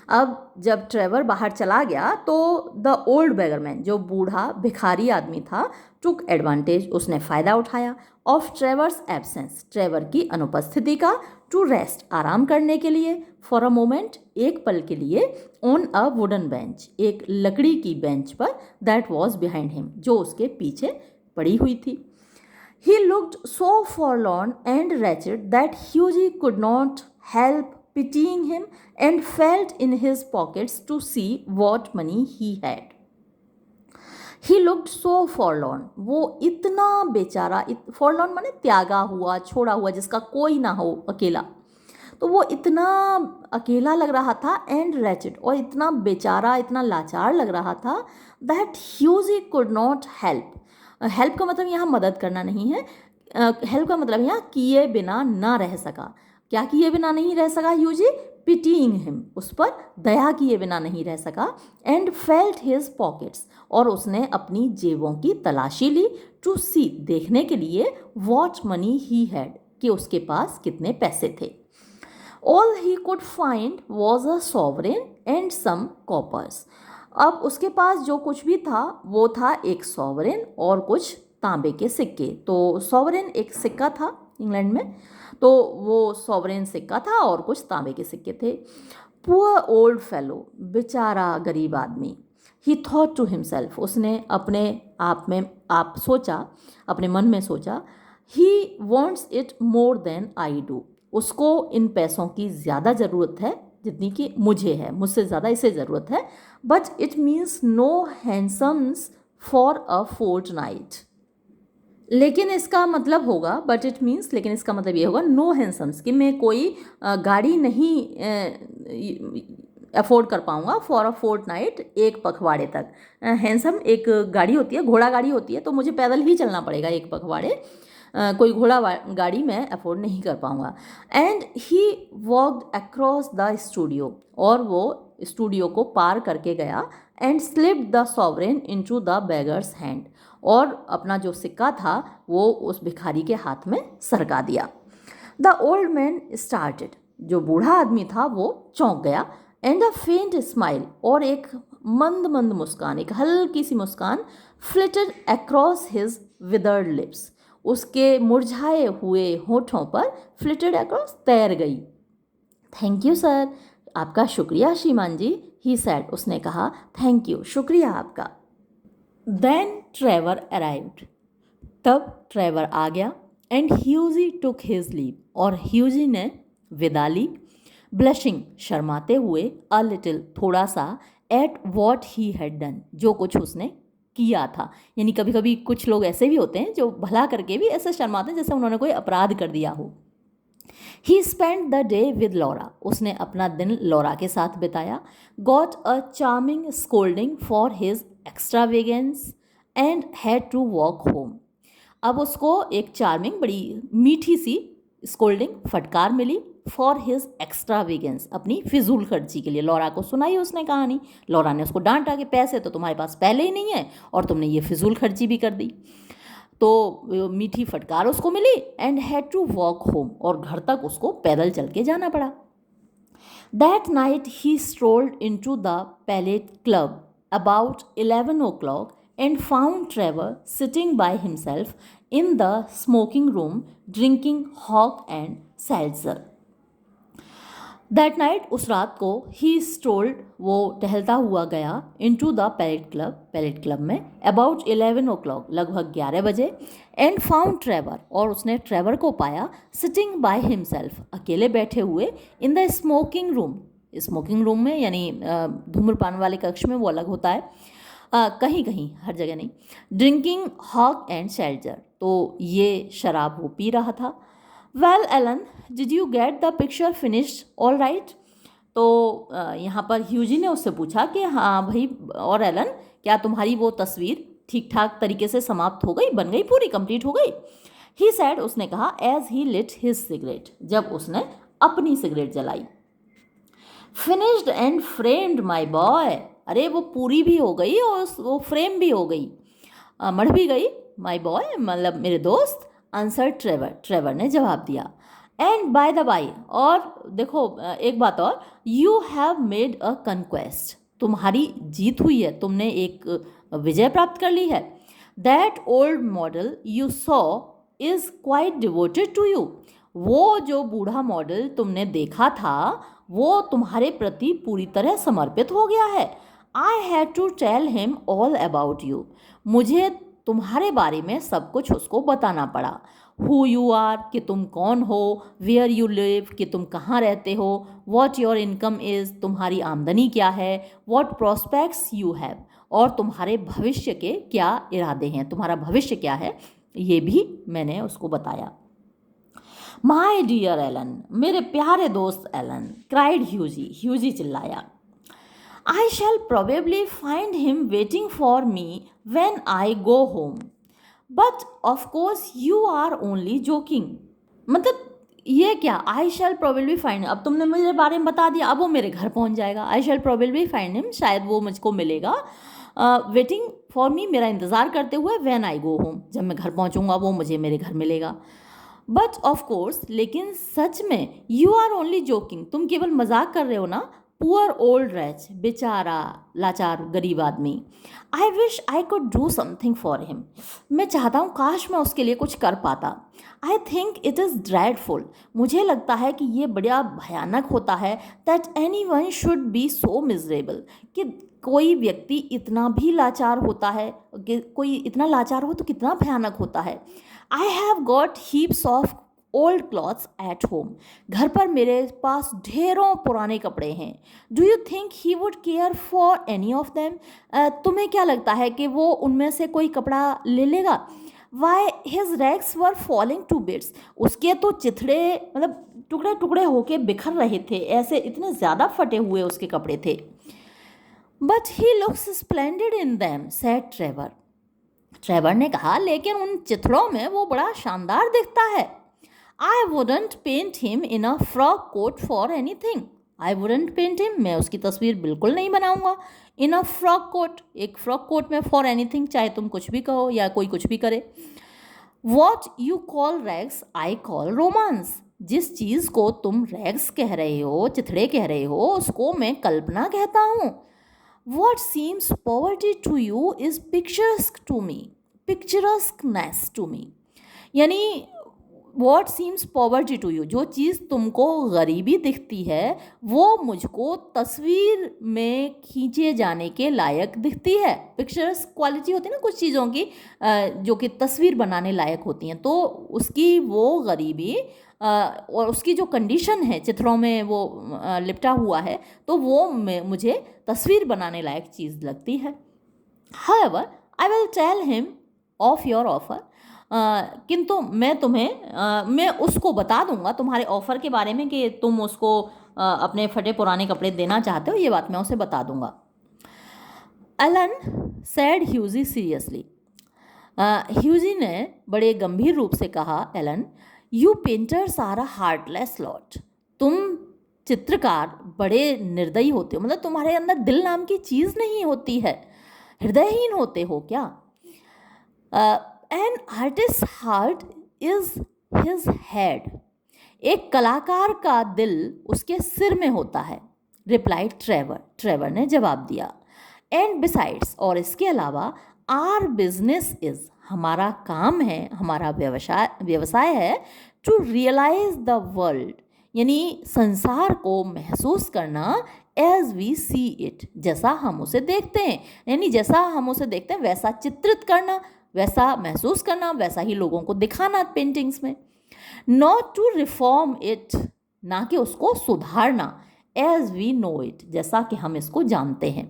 Speaker 1: अब जब ट्रेवर बाहर चला गया तो द ओल्ड बेगरमैन, जो बूढ़ा भिखारी आदमी था, टुक एडवांटेज, उसने फ़ायदा उठाया, ऑफ ट्रेवर्स एब्सेंस, ट्रेवर की अनुपस्थिति का, टू रेस्ट, आराम करने के लिए, फॉर अ मोमेंट, एक पल के लिए, ऑन अ वुडन बेंच, एक लकड़ी की बेंच पर, दैट वॉज बिहाइंड हिम, जो उसके पीछे पड़ी हुई थी। He looked so forlorn and wretched that Hughie could not help pitying him and felt in his pockets to see what money he had. He looked so forlorn, वो इतना बेचारा, forlorn माने त्यागा हुआ, छोड़ा हुआ, जिसका कोई ना हो, अकेला, तो वो इतना अकेला लग रहा था, एंड wretched, और इतना बेचारा, इतना लाचार लग रहा था, that Hughie could not help. Help का मतलब यहाँ मदद करना नहीं है, हेल्प का मतलब यहाँ किए बिना ना रह सका। क्या किए बिना नहीं रह सका ह्यूजी? पिटीइंग हिम, उस पर दया किए बिना नहीं रह सका, एंड फेल्ट हिज पॉकेट्स, और उसने अपनी जेबों की तलाशी ली, टू सी, देखने के लिए, वॉट मनी ही हैड, कि उसके पास कितने पैसे थे। All he could find was a sovereign and some coppers, अब उसके पास जो कुछ भी था वो था एक सॉवरेन और कुछ तांबे के सिक्के। तो सॉवरेन एक सिक्का था इंग्लैंड में, तो वो सॉवरेन सिक्का था और कुछ तांबे के सिक्के थे। पुअर ओल्ड फेलो, बेचारा गरीब आदमी। ही थॉट टू हिमसेल्फ, उसने अपने आप में सोचा, अपने मन में सोचा, he wants it more than I do, उसको इन पैसों की ज़्यादा ज़रूरत है जितनी कि मुझे है, मुझसे ज़्यादा इसे ज़रूरत है। But it means no hansoms for a fortnight, लेकिन इसका मतलब होगा, बट इट मीन्स, लेकिन इसका मतलब ये होगा, नो हैंडसम्स, कि मैं कोई गाड़ी नहीं अफोर्ड कर पाऊँगा, फॉर अ फोर्टनाइट, एक पखवाड़े तक। हैंडसम एक गाड़ी होती है, घोड़ा गाड़ी होती है, तो मुझे पैदल ही चलना पड़ेगा एक पखवाड़े, कोई घोड़ा गाड़ी मैं अफोर्ड नहीं कर पाऊँगा। And he walked across the studio, और वो स्टूडियो को पार करके गया and slipped the sovereign into the beggars hand, और अपना जो सिक्का था वो उस भिखारी के हाथ में सरका दिया। द ओल्ड मैन स्टार्टेड, जो बूढ़ा आदमी था वो चौंक गया, एंड अ फेंट स्माइल, और एक मंद मंद मुस्कान, एक हल्की सी मुस्कान फ्लिटेड अक्रॉस हिज विदर्ड लिप्स, उसके मुरझाए हुए होठों पर फ्लिटेड अक्रॉस, तैर गई। थैंक यू सर, आपका शुक्रिया श्रीमान जी, ही सैड, उसने कहा, थैंक यू, शुक्रिया आपका। देन ट्रेवर अराइव्ड, तब ट्रेवर आ गया, एंड ह्यूजी टुक हिज लीव, और ह्यूजी ने विदा ली, ब्लशिंग, शर्माते हुए, अ लिटिल, थोड़ा सा, at what he had done, जो कुछ उसने किया था। यानी कभी कभी कुछ लोग ऐसे भी होते हैं जो भला करके भी ऐसे शर्माते हैं जैसे उन्होंने कोई अपराध कर दिया हो। He spend the day with Laura, उसने अपना दिन लॉरा के साथ बिताया। Got a charming scolding for his extravagance and had to walk home, अब उसको एक चार्मिंग, बड़ी मीठी सी स्कोल्डिंग, फटकार मिली, फॉर हिज एक्स्ट्रावेगेंस, अपनी फिजूल खर्ची के लिए। लॉरा को सुनाई उसने कहानी, लॉरा ने उसको डांटा कि पैसे तो तुम्हारे पास पहले ही नहीं है और तुमने ये फिजूल खर्ची भी कर दी, तो मीठी फटकार उसको मिली, and had to walk home, और घर तक उसको पैदल चल के जाना पड़ा। That night he strolled into the Palette club about 11 o'clock and found Trevor sitting by himself in the smoking room drinking hock and seltzer. That night, उस रात को, he strolled, वो टहलता हुआ गया, into the पैलेट क्लब में, about 11 o'clock, लगभग 11 बजे, and found Trevor, और उसने ट्रेवर को पाया, sitting by himself, अकेले बैठे हुए, in the smoking room में, यानी धूम्रपान वाले कक्ष में, वो अलग होता है, कहीं कहीं, हर जगह नहीं, ड्रिंकिंग हॉक एंड शेल्टर, तो ये शराब वो पी रहा था। Well Alan, did you get the picture finished all right, तो यहाँ पर ह्यूजी ने उससे पूछा कि हाँ भाई, और एलन, क्या तुम्हारी वो तस्वीर ठीक ठाक तरीके से समाप्त हो गई, बन गई, पूरी कंप्लीट हो गई। ही सैड, उसने कहा, as he lit his cigarette, जब उसने अपनी सिगरेट जलाई। Finished and framed my boy, अरे वो पूरी भी हो गई और वो फ्रेम भी हो गई, मढ़ भी गई, माई बॉय मतलब मेरे दोस्त, आंसर ट्रेवर ने जवाब दिया। एंड बाय द बाय, और देखो एक बात और, you have made a conquest, तुम्हारी जीत हुई है, तुमने एक विजय प्राप्त कर ली है। That old model you saw is quite devoted to you, वो जो बूढ़ा मॉडल तुमने देखा था वो तुम्हारे प्रति पूरी तरह समर्पित हो गया है। I had to tell him all about you, मुझे तुम्हारे बारे में सब कुछ उसको बताना पड़ा। हु यू आर, कि तुम कौन हो, वेयर यू लिव, कि तुम कहाँ रहते हो, वॉट योर इनकम इज़, तुम्हारी आमदनी क्या है, वॉट प्रॉस्पेक्ट्स यू हैव, और तुम्हारे भविष्य के क्या इरादे हैं, तुम्हारा भविष्य क्या है, ये भी मैंने उसको बताया। माई डियर एलन, मेरे प्यारे दोस्त एलन, क्राइड ह्यूजी चिल्लाया। I shall probably find him waiting for me when I go home, but of course you are only joking, मतलब ये क्या, आई शैल प्रोबेबली फाइंड, अब तुमने मुझे बारे में बता दिया, अब वो मेरे घर पहुंच जाएगा। आई शैल प्रोबेबली फाइंड हिम, शायद वो मुझको मिलेगा, वेटिंग फॉर मी, मेरा इंतज़ार करते हुए, व्हेन आई गो होम, जब मैं घर पहुंचूंगा वो मुझे मेरे घर मिलेगा। बट ऑफ कोर्स, लेकिन सच में, यू आर ओनली जोकिंग, तुम केवल मजाक कर रहे हो ना। पुअर ओल्ड रैच, बेचारा लाचार गरीब आदमी। I wish I could do something for him, मैं चाहता हूँ काश मैं उसके लिए कुछ कर पाता। I think it is dreadful, मुझे लगता है कि ये बड़ा भयानक होता है, that any one should be so miserable, कि कोई व्यक्ति इतना भी लाचार होता है, कि कोई इतना लाचार हो तो कितना भयानक होता है। I have got heaps of old clothes at home, घर पर मेरे पास ढेरों पुराने कपड़े हैं। Do you think he would care for any of them, तुम्हें क्या लगता है कि वो उनमें से कोई कपड़ा ले लेगा। Why his rags were falling to bits, उसके तो चिथड़े मतलब टुकड़े टुकड़े होके बिखर रहे थे, ऐसे इतने ज़्यादा फटे हुए उसके कपड़े थे। But he looks splendid in them, said Trevor ने कहा, लेकिन उन चिथड़ों में वो बड़ा शानदार दिखता है। I wouldn't paint him in a frock coat for anything, I wouldn't paint him, मैं उसकी तस्वीर बिल्कुल नहीं बनाऊंगा। इन अ फ्रॉक कोट, एक फ्रॉक कोट में फॉर एनीथिंग, चाहे तुम कुछ भी कहो या कोई कुछ भी करे। What you call rags I call romance, जिस चीज़ को तुम रैग्स कह रहे हो, चिथड़े कह रहे हो, उसको मैं कल्पना कहता हूँ। What seems poverty to you is picturesque to me, picturesqueness to me, यानी what seems poverty to you, जो चीज़ तुमको गरीबी दिखती है वो मुझको तस्वीर में खींचे जाने के लायक दिखती है। पिक्चर्स क्वालिटी होती है ना कुछ चीज़ों की, जो कि तस्वीर बनाने लायक होती हैं, तो उसकी वो गरीबी और उसकी जो कंडीशन है चित्रों में वो लिपटा हुआ है, तो वो मुझे तस्वीर बनाने लायक चीज़ लगती है। However, I will tell him of your offer. किंतु मैं उसको बता दूंगा तुम्हारे ऑफ़र के बारे में कि तुम उसको अपने फटे पुराने कपड़े देना चाहते हो, ये बात मैं उसे बता दूंगा। Alan said Hughie seriously, Hughie ने बड़े गंभीर रूप से कहा, Alan you painters are a heartless lot, तुम चित्रकार बड़े निर्दयी होते हो, मतलब तुम्हारे अंदर दिल नाम की चीज़ नहीं होती है, हृदयहीन होते हो क्या। An artist heart is his head, एक कलाकार का दिल उसके सिर में होता है। रिप्लाइड ट्रेवर, ट्रेवर ने जवाब दिया। एंड बिसाइड्स, और इसके अलावा, आर बिजनेस इज, हमारा काम है, हमारा व्यवसाय है, टू रियलाइज द वर्ल्ड, यानी संसार को महसूस करना, एज वी सी इट, जैसा हम उसे देखते हैं, यानी जैसा हम उसे देखते हैं वैसा चित्रित करना, वैसा महसूस करना, वैसा ही लोगों को दिखाना पेंटिंग्स में। नॉट टू रिफॉर्म इट, ना कि उसको सुधारना, एज वी नो इट, जैसा कि हम इसको जानते हैं।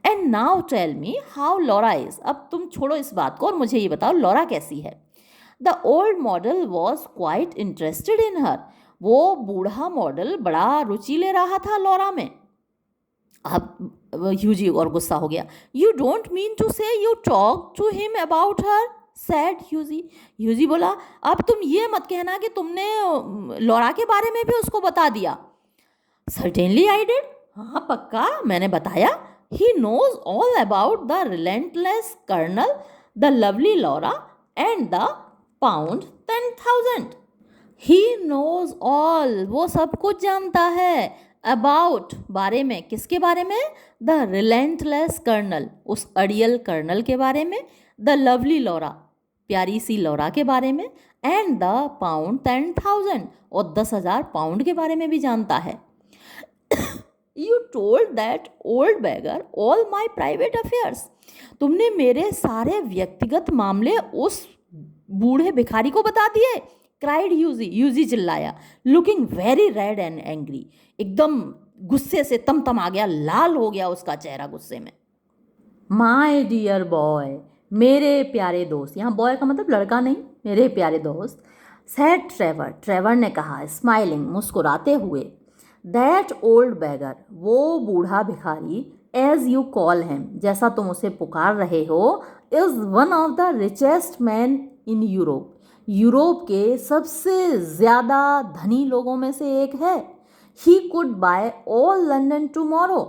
Speaker 1: And now tell me how Laura is, अब तुम छोड़ो इस बात को और मुझे ये बताओ लॉरा कैसी है। The old model was quite interested in her, वो बूढ़ा मॉडल बड़ा रुचि ले रहा था लॉरा में। अब ह्यूजी और गुस्सा हो गया। You don't mean to say you talk to him about her, said Hughie. Hughie बोला, अब तुम ये मत कहना कि तुमने लॉरा के बारे में भी उसको बता दिया। सर्टेनली आई डिड, हाँ पक्का मैंने बताया। He knows all about the relentless colonel, the lovely Laura and the pound 10,000। He knows all, वो सब कुछ जानता है। अबाउट, बारे में, किसके बारे में, द रिलेंटलेस कर्नल, उस अड़ियल कर्नल के बारे में, द लवली लॉरा, प्यारी सी लॉरा के बारे में, एंड द पाउंड 10,000, और 10,000 पाउंड के बारे में भी जानता है। You told that old beggar all my private affairs, तुमने मेरे सारे व्यक्तिगत मामले उस बूढ़े भिखारी को बता दिए। क्राइड ह्यूजी, ह्यूजी चिल्लाया, looking very red and angry, एकदम गुस्से से तम आ गया, लाल हो गया उसका चेहरा गुस्से में। माय डियर बॉय, मेरे प्यारे दोस्त, यहाँ बॉय का मतलब लड़का नहीं, मेरे प्यारे दोस्त। सैड ट्रेवर, ट्रेवर ने कहा, स्माइलिंग, मुस्कुराते हुए। दैट ओल्ड बैगर, वो बूढ़ा भिखारी, एज यू कॉल हिम, जैसा तुम उसे पुकार रहे हो, is one of the richest man in Europe, Europe के सबसे ज़्यादा धनी लोगों में से एक है। He could bye all London tomorrow,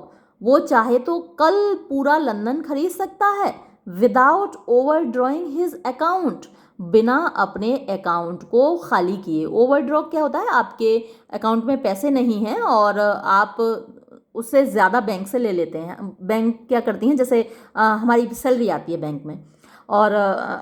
Speaker 1: वो चाहे तो कल पूरा लंदन खरीद सकता है। Without over drawing his account, बिना अपने अकाउंट को खाली किए। ओवरड्रॉ क्या होता है, आपके अकाउंट में पैसे नहीं हैं और आप उससे ज़्यादा बैंक से ले लेते हैं। बैंक क्या करती हैं, जैसे हमारी सैलरी आती है बैंक में और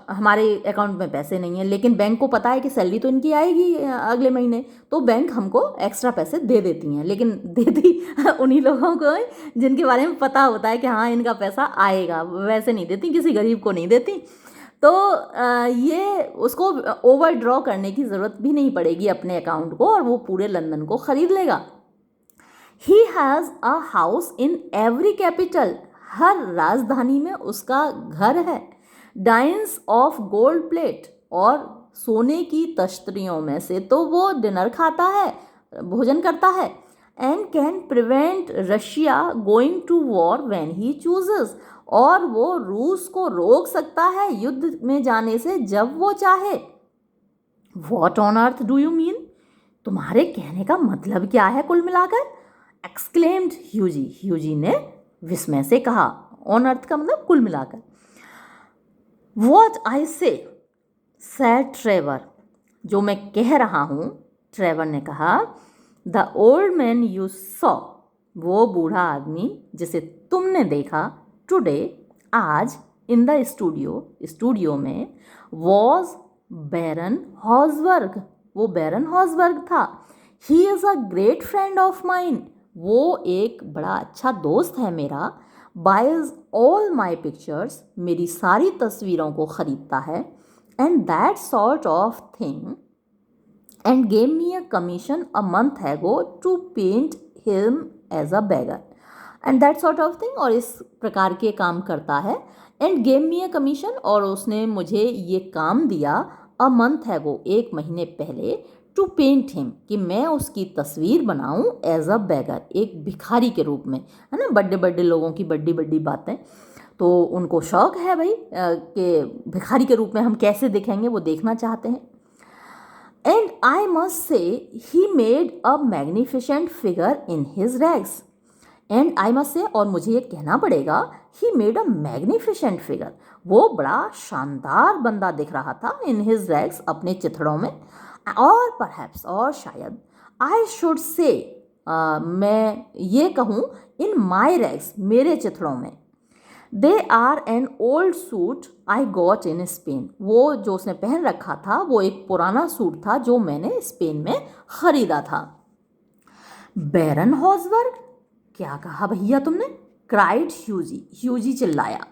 Speaker 1: हमारे अकाउंट में पैसे नहीं हैं, लेकिन बैंक को पता है कि सैलरी तो इनकी आएगी अगले महीने, तो बैंक हमको एक्स्ट्रा पैसे दे देती हैं, लेकिन देती उन्हीं लोगों को जिनके बारे में पता होता है कि हाँ इनका पैसा आएगा, वैसे नहीं देती, किसी गरीब को नहीं देती। तो ये उसको ओवरड्रॉ करने की ज़रूरत भी नहीं पड़ेगी अपने अकाउंट को, और वो पूरे लंदन को ख़रीद लेगा। He has a house in every capital, हर राजधानी में उसका घर है। डाइन्स ऑफ गोल्ड प्लेट, और सोने की तश्तरियों में से तो वो डिनर खाता है, भोजन करता है। And can prevent Russia going to war when he chooses, और वो रूस को रोक सकता है युद्ध में जाने से जब वो चाहे। What on earth do you mean, तुम्हारे कहने का मतलब क्या है कुल मिलाकर। एक्सक्लेम्ड ह्यूजी, ह्यूजी ने विस्मय से कहा। ऑन अर्थ का मतलब कुल मिलाकर। वॉट आई से, सैड ट्रेवर, जो मैं कह रहा हूँ, ट्रेवर ने कहा। The old man you saw, वो बूढ़ा आदमी जिसे तुमने देखा, टुडे, आज, इन द स्टूडियो में, वॉज बैरन हॉसबर्ग, वो बैरन हॉसबर्ग था। He is a great friend of mine, वो एक बड़ा अच्छा दोस्त है मेरा। बाइज ऑल माई पिक्चर्स, मेरी सारी तस्वीरों को ख़रीदता है। And that sort of thing, and gave me a commission a month ago to paint him as a beggar. And that sort of thing, और इस प्रकार के काम करता है। And gave me a commission, और उसने मुझे ये काम दिया, अ मंथ एगो, एक महीने पहले, टू पेंट हिम, कि मैं उसकी तस्वीर बनाऊं एज अ बेगर, एक भिखारी के रूप में, है ना। बड्डे बड्डे लोगों की बड्डी बड्डी बातें, तो उनको शौक है भाई कि भिखारी के रूप में हम कैसे दिखेंगे, वो देखना चाहते हैं। And I must say he made a magnificent figure in his rags. And I must say, और मुझे ये कहना पड़ेगा, he made a magnificent figure, वो बड़ा शानदार बंदा दिख रहा था, इन हिज रैग्स, अपने चिथड़ों में। और परहैप्स, और शायद, आई शुड से, मैं ये कहूँ, इन माई रैग्स, मेरे चिथड़ों में। They are an old suit I got in Spain, वो जो उसने पहन रखा था वो एक पुराना सूट था जो मैंने स्पेन में ख़रीदा था। बैरन हॉसबर्ग, क्या कहा भैया तुमने? क्राइड ह्यूजी, ह्यूजी चिल्लाया।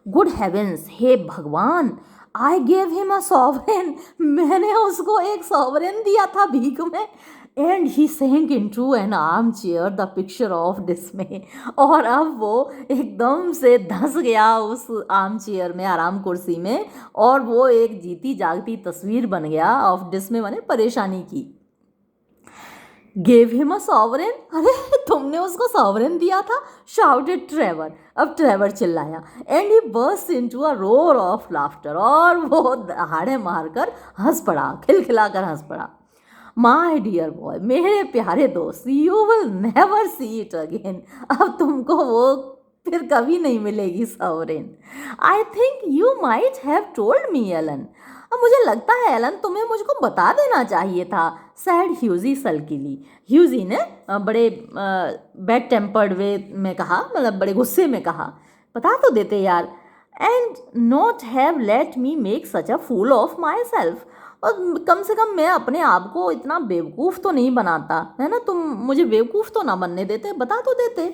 Speaker 1: गुड हेवेंस, हे भगवान, I gave him a sovereign, मैंने उसको एक सॉवरेन दिया था भीख में। एंड ही सेंक into an arm chair the picture of डिस्मे, और अब वो एकदम से धंस गया उस आर्म चेयर में, आराम कुर्सी में, और वो एक जीती जागती तस्वीर बन गया ऑफ डिस्मे, माने परेशानी की। गेव हिम अ सॉवरेन, अरे तुमने उसको सॉवरेन दिया था, शाउटेड ट्रेवर, अब ट्रेवर चिल्लाया। And he burst into a roar of laughter, और वो दहाड़े मारकर हंस पड़ा, खिलखिलाकर हंस पड़ा। माय डियर बॉय, मेरे प्यारे दोस्त, you will never see it again, अब तुमको वो फिर कभी नहीं मिलेगी sovereign. I think you might have told me Alan, अब मुझे लगता है एलन तुम्हें मुझको बता देना चाहिए था, सैड ह्यूजी सल्कीली, ह्यूजी ने बड़े बैड टेम्पर्ड वे में कहा, मतलब बड़े गुस्से में कहा, बता तो देते यार। And not have let me make such a fool of myself, और कम से कम मैं अपने आप को इतना बेवकूफ़ तो नहीं बनाता, है ना, तुम मुझे बेवकूफ़ तो ना बनने देते, बता तो देते।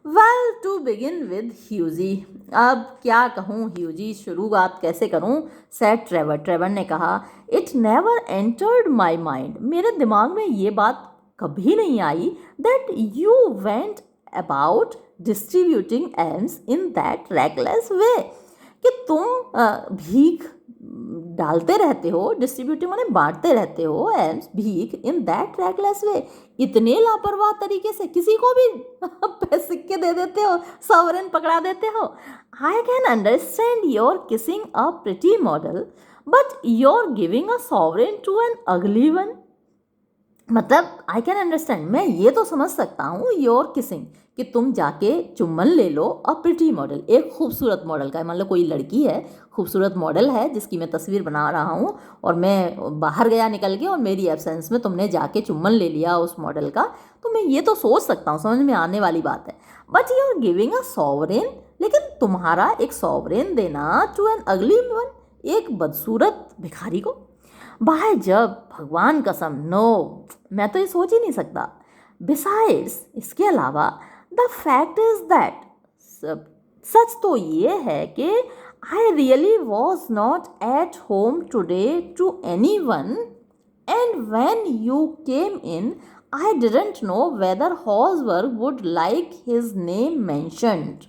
Speaker 1: वेल टू बिगिन विद ह्यूजी, अब क्या कहूँ ह्यूजी, शुरुआत कैसे करूँ, सैड ट्रेवर, ट्रेवर ने कहा। It never entered my mind, मेरे दिमाग में ये बात कभी नहीं आई, that you went about distributing alms in that reckless way, कि तुम भीख डालते रहते हो, डिस्ट्रीब्यूटिंग माने बांटते रहते हो, एल्म्स भीख, इन दैट रेकलेस वे, इतने लापरवाह तरीके से किसी को भी सिक्के दे देते हो, सॉवरेन पकड़ा देते हो। I can understand your kissing a pretty model, but your giving a sovereign to an ugly one, मतलब आई कैन अंडरस्टैंड, मैं ये तो समझ सकता हूँ, योर किसिंग, कि तुम जाके चुम्बन ले लो, अ प्रिटी मॉडल, एक खूबसूरत मॉडल का, मान लो कोई लड़की है, खूबसूरत मॉडल है जिसकी मैं तस्वीर बना रहा हूँ, और मैं बाहर गया निकल के, और मेरी एब्सेंस में तुमने जाके चुम्बन ले लिया उस मॉडल का, तो मैं ये तो सोच सकता हूँ, समझ में आने वाली बात है। But you are giving a sovereign, लेकिन तुम्हारा एक सॉवरेन देना टू एन अगली वन, एक बदसूरत भिखारी को, बाय जब, भगवान कसम, नो, मैं तो ये सोच ही नहीं सकता। बिसाइड्स, इसके अलावा, द फैक्ट इज दैट, सच तो ये है कि I really was not at home today to anyone, and when you came in I didn't know whether Hausberg would like his name mentioned,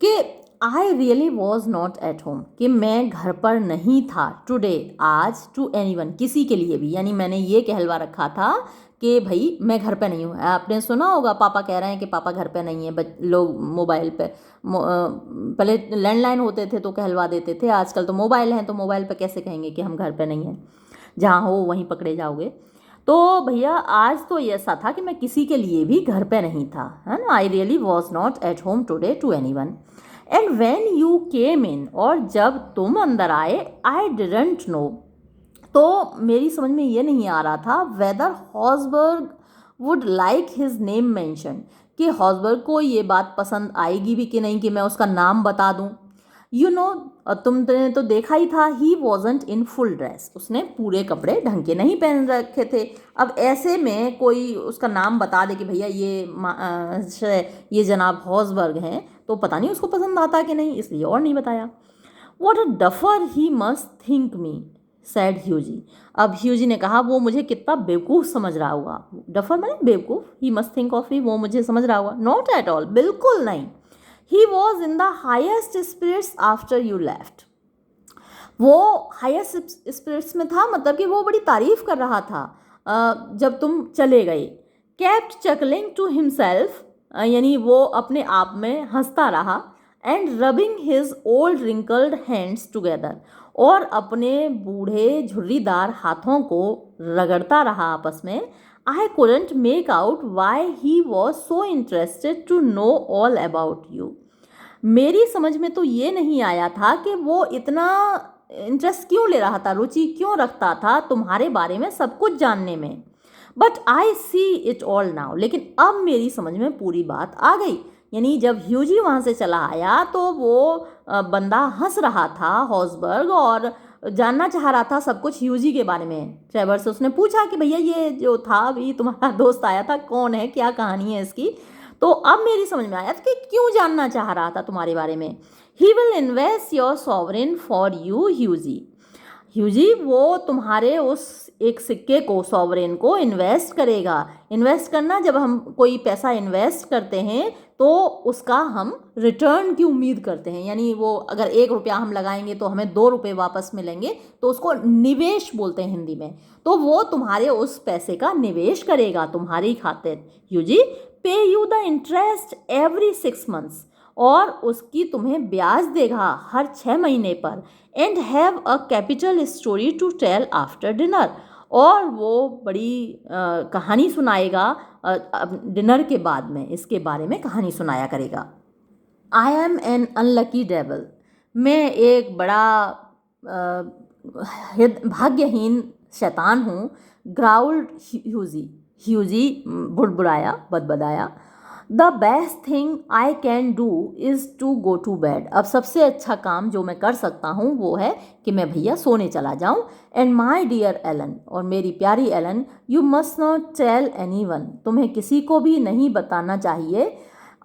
Speaker 1: कि I really was not at home, कि मैं घर पर नहीं था, today, आज, to any one, किसी के लिए भी, यानी मैंने ये कहलवा रखा था कि भाई मैं घर पे नहीं हूँ। आपने सुना होगा पापा कह रहे हैं कि पापा घर पे नहीं है, लोग मोबाइल पे, पहले लैंडलाइन होते थे तो कहलवा देते थे, आजकल तो मोबाइल हैं, तो मोबाइल पे कैसे कहेंगे कि हम घर पे नहीं हैं, जहाँ हो वहीं पकड़े जाओगे। तो भैया आज तो ऐसा था कि मैं किसी के लिए भी घर पे नहीं था, है ना। I really was not at home today to anyone and when you came in, और जब तुम अंदर आए, आई डिडंट नो, तो मेरी समझ में ये नहीं आ रहा था whether Hausberg would like his name mention, कि हॉसबर्ग को ये बात पसंद आएगी भी कि नहीं कि मैं उसका नाम बता दूं। यू नो, तुमने तो देखा ही था, he wasn't in full dress, उसने पूरे कपड़े ढंग के नहीं पहन रखे थे। अब ऐसे में कोई उसका नाम बता दे कि भैया ये जनाब हॉसबर्ग हैं, तो पता नहीं उसको पसंद आता कि नहीं, इसलिए और नहीं बताया। What a duffer he must think me, said Hughie. अब ह्यूजी ने कहा वो मुझे कितना बेवकूफ़ समझ रहा होगा। डफर मैंने बेवकूफ़, ही मस्ट थिंक ऑफ मी, वो मुझे समझ रहा होगा, नॉट एट ऑल, बिल्कुल नहीं। He was in the highest spirits after you left, वो हाईएस्ट स्पिरिट्स में था, मतलब कि वो बड़ी तारीफ कर रहा था जब तुम चले गए। केप्ट चकलिंग टू हिमसेल्फ, यानी वो अपने आप में हंसता रहा। And rubbing his old wrinkled hands together, और अपने बूढ़े झुर्रीदार हाथों को रगड़ता रहा आपस में। I couldn't make out why he was so interested to know all about you, मेरी समझ में तो ये नहीं आया था कि वो इतना इंटरेस्ट क्यों ले रहा था, रुचि क्यों रखता था तुम्हारे बारे में सब कुछ जानने में। But I see it all now, लेकिन अब मेरी समझ में पूरी बात आ गई। यानी जब ह्यूजी वहाँ से चला आया तो वो बंदा हंस रहा था हॉसबर्ग, और जानना चाह रहा था सब कुछ ह्यूजी के बारे में। ट्रेवर से उसने पूछा कि भैया ये जो था अभी तुम्हारा दोस्त आया था, कौन है, क्या कहानी है इसकी। तो अब मेरी समझ में आया कि क्यों जानना चाह रहा था तुम्हारे बारे में। He will invest your sovereign for you Hughie, Hughie वो तुम्हारे उस एक सिक्के को, सॉवरेन को इन्वेस्ट करेगा। इन्वेस्ट करना, जब हम कोई पैसा इन्वेस्ट करते हैं तो उसका हम रिटर्न की उम्मीद करते हैं, यानी वो अगर 1 रुपया हम लगाएंगे तो हमें 2 रुपये वापस मिलेंगे, तो उसको निवेश बोलते हैं हिंदी में। तो वो तुम्हारे उस पैसे का निवेश करेगा तुम्हारी खातिर। ह्यूजी पे you the interest every 6 months, और उसकी तुम्हें ब्याज देगा हर 6 महीने पर। And have a capital story to tell after dinner, और वो बड़ी कहानी सुनाएगा डिनर के बाद में, इसके बारे में कहानी सुनाया करेगा। I am an unlucky devil, मैं एक बड़ा भाग्यहीन शैतान हूँ। ग्राउल्ड ह्यूजी, ह्यूजी बुड़बुड़ाया, बदबदाया। The best thing I can do is to go to bed, अब सबसे अच्छा काम जो मैं कर सकता हूँ वो है कि मैं भैया सोने चला जाऊँ। एंड माई डियर एलन, और मेरी प्यारी Alan, you must not tell anyone, तुम्हें किसी को भी नहीं बताना चाहिए।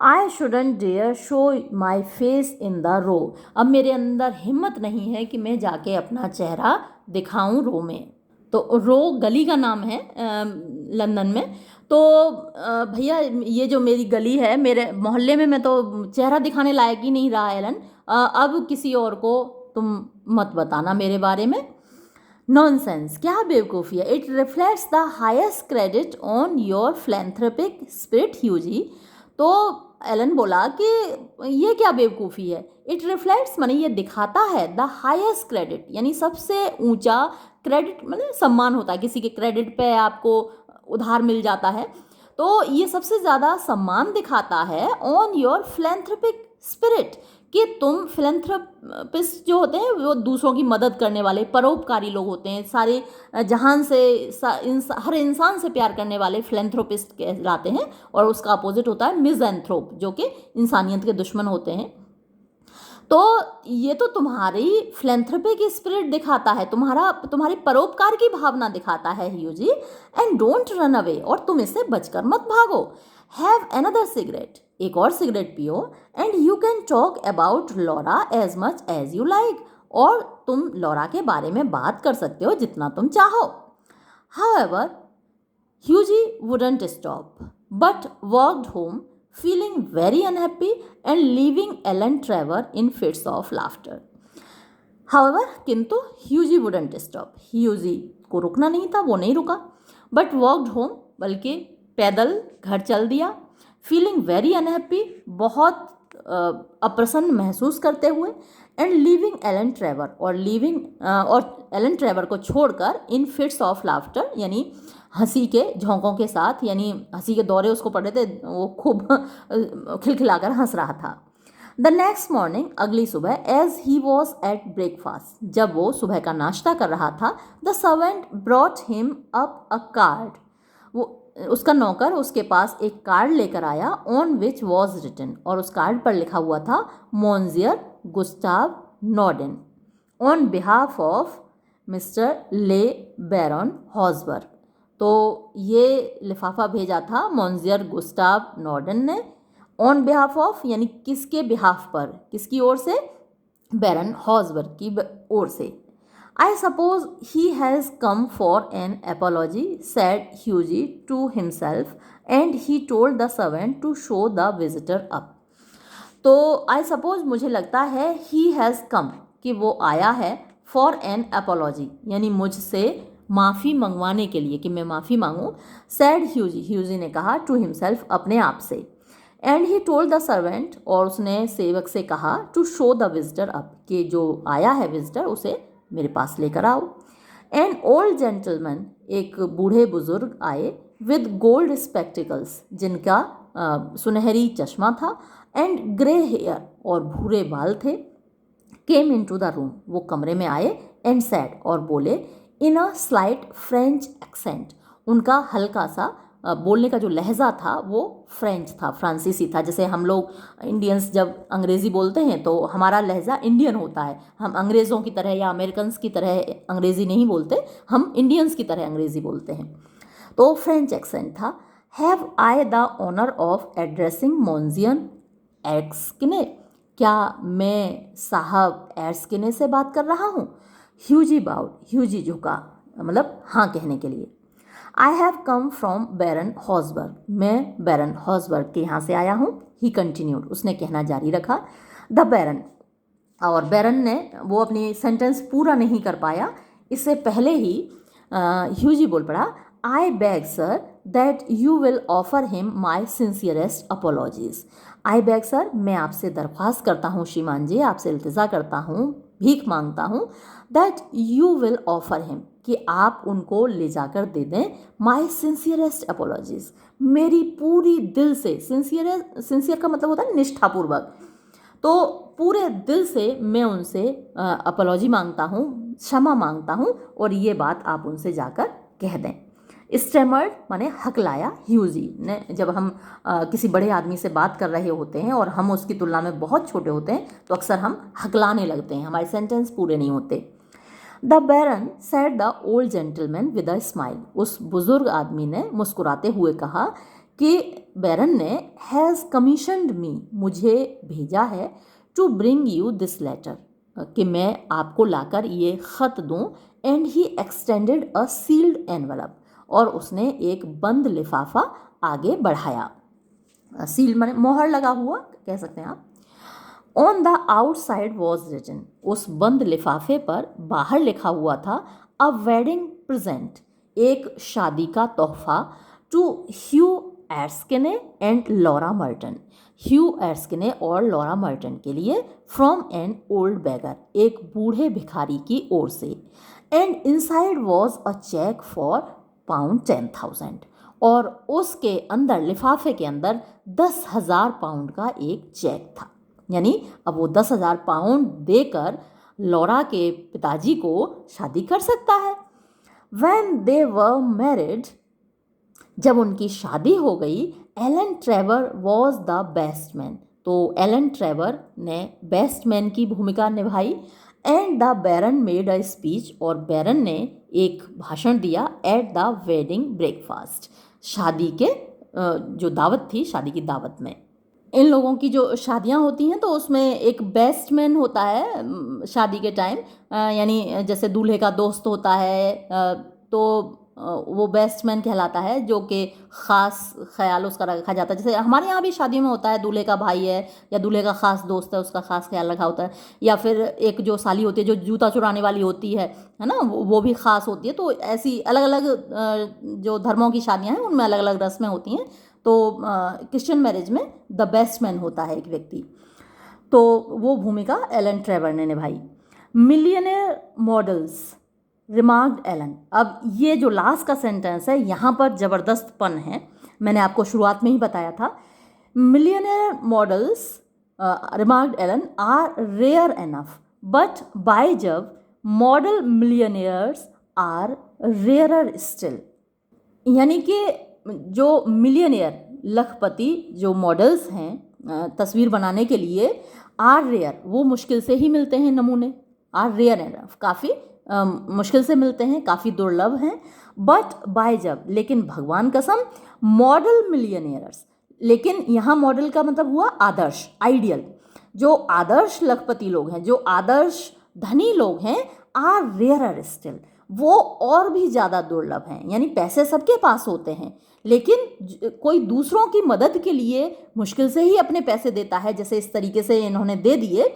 Speaker 1: I shouldn't dare show my face in the row, अब मेरे अंदर हिम्मत नहीं है कि मैं जाके अपना चेहरा दिखाऊं रो में। तो रो गली का नाम है लंदन में। तो भैया ये जो मेरी गली है, मेरे मोहल्ले में मैं तो चेहरा दिखाने लायक ही नहीं रहा एलन, अब किसी और को तुम मत बताना मेरे बारे में। नॉनसेंस, क्या बेवकूफ़ी है। It reflects the highest credit on your philanthropic spirit Hughie, तो एलन बोला कि ये क्या बेवकूफ़ी है। इट रिफ्लेक्ट्स माने ये दिखाता है, द हाईएस्ट क्रेडिट यानी सबसे ऊंचा क्रेडिट, मतलब सम्मान होता है, किसी के क्रेडिट पे आपको उधार मिल जाता है, तो ये सबसे ज़्यादा सम्मान दिखाता है ऑन योर फिलैंथ्रोपिक स्पिरिट, कि तुम फिलैंथ्रोपिस्ट जो होते हैं वो दूसरों की मदद करने वाले परोपकारी लोग होते हैं, सारे जहान से हर इंसान से प्यार करने वाले फिलैंथ्रोपिस्ट कहलाते हैं। और उसका अपोजिट होता है मिज़ैंथ्रोप, जो कि इंसानियत के दुश्मन होते हैं। तो ये तो तुम्हारी फिलैंथ्रोपी की स्पिरिट दिखाता है, तुम्हारी परोपकार की भावना दिखाता है ह्यूजी। एंड डोंट रन अवे, और तुम इससे बचकर मत भागो। हैव अनदर सिगरेट, एक और सिगरेट पियो। And you can talk about Laura as much as you like, और तुम लॉरा के बारे में बात कर सकते हो जितना तुम चाहो। However Hughie wouldn't stop but walked home feeling very unhappy and leaving Ellen Trevor in fits of laughter. However, किंतु ह्यूजी wouldn't stop, ह्यूजी को रुकना नहीं था, वो नहीं रुका। But walked home, बल्कि पैदल घर चल दिया। Feeling very unhappy, बहुत अप्रसन्न महसूस करते हुए। एंड लीविंग एलन ट्रेवर, और एलन ट्रेवर को छोड़कर इन फिट्स ऑफ लाफ्टर यानी हंसी के झोंकों के साथ, यानी हंसी के दौरे उसको पड़ रहे थे, वो खूब खिलखिलाकर हंस रहा था। द नेक्स्ट मॉर्निंग, अगली सुबह, as he was at breakfast, जब वो सुबह का नाश्ता कर रहा था, the servant brought him up a card, वो उसका नौकर उसके पास एक कार्ड लेकर आया, ऑन विच वॉज रिटन, और उस कार्ड पर लिखा हुआ था monsieur Gustave Naudin on behalf of mister le Baron Hausberg. तो ये लिफाफा भेजा था मोन्सियर गुस्ताव नॉर्डन ने, ऑन बिहाफ ऑफ यानी किसके बिहाफ पर, किसकी ओर से, बैरन हॉसबर्ग की ओर से। I suppose he has come for an apology, said Hughie to himself, and he told the servant to show the visitor up. तो I suppose मुझे लगता है he has come कि वो आया है for an apology यानी मुझसे माफ़ी मंगवाने के लिए, कि मैं माफ़ी मांगूँ, said Hughie, Hughie ने कहा, to himself अपने आप से, and he told the servant और उसने सेवक से कहा, to show the visitor up कि जो आया है विजिटर उसे मेरे पास लेकर आओ। एन ओल्ड जेंटलमैन, एक बूढ़े बुजुर्ग आए, विद गोल्ड स्पेक्टिकल्स, जिनका सुनहरी चश्मा था, एंड ग्रे हेयर, और भूरे बाल थे, केम इन टू द रूम, वो कमरे में आए, एंड सैड, और बोले, इन अ स्लाइट फ्रेंच एक्सेंट, उनका हल्का सा बोलने का जो लहजा था वो फ्रेंच था, फ्रांसीसी था। जैसे हम लोग इंडियंस जब अंग्रेज़ी बोलते हैं तो हमारा लहजा इंडियन होता है, हम अंग्रेज़ों की तरह या अमेरिकन्स की तरह अंग्रेज़ी नहीं बोलते, हम इंडियंस की तरह अंग्रेज़ी बोलते हैं। तो फ्रेंच एक्सेंट था। Have I the honour of addressing monsieur Erskine, क्या मैं साहब एर्स्किने से बात कर रहा हूँ? ह्यूजी बाउड, ह्यूजी झुका, मतलब हाँ कहने के लिए। I have come from Baron Hausberg, मैं बैरन हॉसबर्ग के यहाँ से आया हूँ। ही कंटिन्यूड, उसने कहना जारी रखा। द बैरन, और बैरन ने वो अपनी सेंटेंस पूरा नहीं कर पाया, इससे पहले ही ह्यूजी बोल पड़ा, I beg sir that you will offer him my sincerest apologies. I beg sir, मैं आपसे दरख्वास्त करता हूँ श्रीमान जी, आपसे इल्तिजा करता हूँ, भीख मांगता हूँ, that you will offer him, कि आप उनको ले जाकर दे दें, माई सिंसियरेस्ट अपॉलॉजीज, मेरी पूरी दिल से, सिंसियर का मतलब होता है निष्ठापूर्वक, तो पूरे दिल से मैं उनसे अपॉलॉजी मांगता हूँ, क्षमा मांगता हूँ, और ये बात आप उनसे जाकर कह दें। स्टेमर्ड माने हकलाया ह्यूजी ने, जब हम किसी बड़े आदमी से बात कर रहे होते हैं और हम उसकी तुलना में बहुत छोटे होते हैं तो अक्सर हम हकलाने लगते हैं, हमारे सेंटेंस पूरे नहीं होते। The Baron said the old gentleman with a smile, उस बुजुर्ग आदमी ने मुस्कुराते हुए कहा कि बैरन ने हैज़ कमीशनड मी, मुझे भेजा है, to bring you this letter, कि मैं आपको लाकर ये ख़त दूँ, and he extended a sealed envelope, और उसने एक बंद लिफाफा आगे बढ़ाया। सील माने मोहर लगा हुआ कह सकते हैं आप। On the outside was written, उस बंद लिफाफे पर बाहर लिखा हुआ था, अ वेडिंग प्रेजेंट, एक शादी का तोहफा, to Hugh Erskine and Laura Merton, Hugh Erskine और लॉरा मर्टन के लिए, फ्रॉम एन ओल्ड बेगर, एक बूढ़े भिखारी की ओर से, and inside was a cheque for £10,000, और उसके अंदर, लिफाफे के अंदर 10,000 पाउंड का एक चेक था, यानी अब वो 10,000 पाउंड देकर लॉरा के पिताजी को शादी कर सकता है। When they were married, जब उनकी शादी हो गई, Alan Trevor was the best man, तो एलन ट्रेवर ने बेस्ट मैन की भूमिका निभाई, and the Baron made a speech, और बैरन ने एक भाषण दिया, एट द वेडिंग ब्रेकफास्ट, शादी के जो दावत थी, शादी की दावत में। इन लोगों की जो शादियां होती हैं तो उसमें एक बेस्ट मैन होता है शादी के टाइम, यानी जैसे दूल्हे का दोस्त होता है, तो वो बेस्ट मैन कहलाता है, जो कि ख़ास ख्याल उसका रखा जाता है। जैसे हमारे यहाँ भी शादियों में होता है, दूल्हे का भाई है या दूल्हे का ख़ास दोस्त है, उसका ख़ास ख्याल रखा होता है, या फिर एक जो साली होती है जो जूता चुराने वाली होती है ना, वो भी ख़ास होती है। तो ऐसी अलग अलग जो धर्मों की शादियाँ हैं उनमें अलग अलग रस्में होती हैं। तो क्रिश्चियन मैरिज में द बेस्ट मैन होता है एक व्यक्ति, तो वो भूमिका एलन ट्रेवर ने निभाई। Millionaire models, remarked Alan. अब ये जो लास्ट का सेंटेंस है यहाँ पर ज़बरदस्त पन है। मैंने आपको शुरुआत में ही बताया था, millionaire models, remarked Alan, are rare enough, but by Jove model millionaires are rarer still. यानी कि जो मिलियनियर लखपति जो मॉडल्स हैं तस्वीर बनाने के लिए, आर रेयर, वो मुश्किल से ही मिलते हैं नमूने, आर रेयर एनफ, काफ़ी मुश्किल से मिलते हैं, काफ़ी दुर्लभ हैं। बट बाय जब, लेकिन भगवान कसम, मॉडल मिलियनियर्स, लेकिन यहाँ मॉडल का मतलब हुआ आदर्श, आइडियल, जो आदर्श लखपति लोग हैं, जो आदर्श धनी लोग हैं, आर रेयरर स्टिल, वो और भी ज़्यादा दुर्लभ हैं। यानी पैसे सबके पास होते हैं, लेकिन कोई दूसरों की मदद के लिए मुश्किल से ही अपने पैसे देता है, जैसे इस तरीके से इन्होंने दे दिए।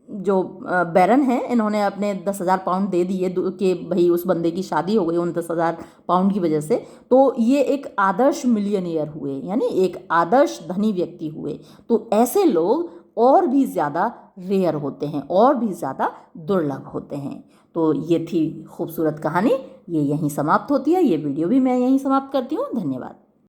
Speaker 1: जो बैरन हैं, इन्होंने अपने 10,000 पाउंड दे दिए कि भाई उस बंदे की शादी हो गई उन 10,000 पाउंड की वजह से, तो ये एक आदर्श मिलियनियर हुए, यानी एक आदर्श धनी व्यक्ति हुए। तो ऐसे लोग और भी ज़्यादा रेयर होते हैं, और भी ज़्यादा दुर्लभ होते हैं। तो ये थी खूबसूरत कहानी, ये यहीं समाप्त होती है। ये वीडियो भी मैं यहीं समाप्त करती हूँ। धन्यवाद।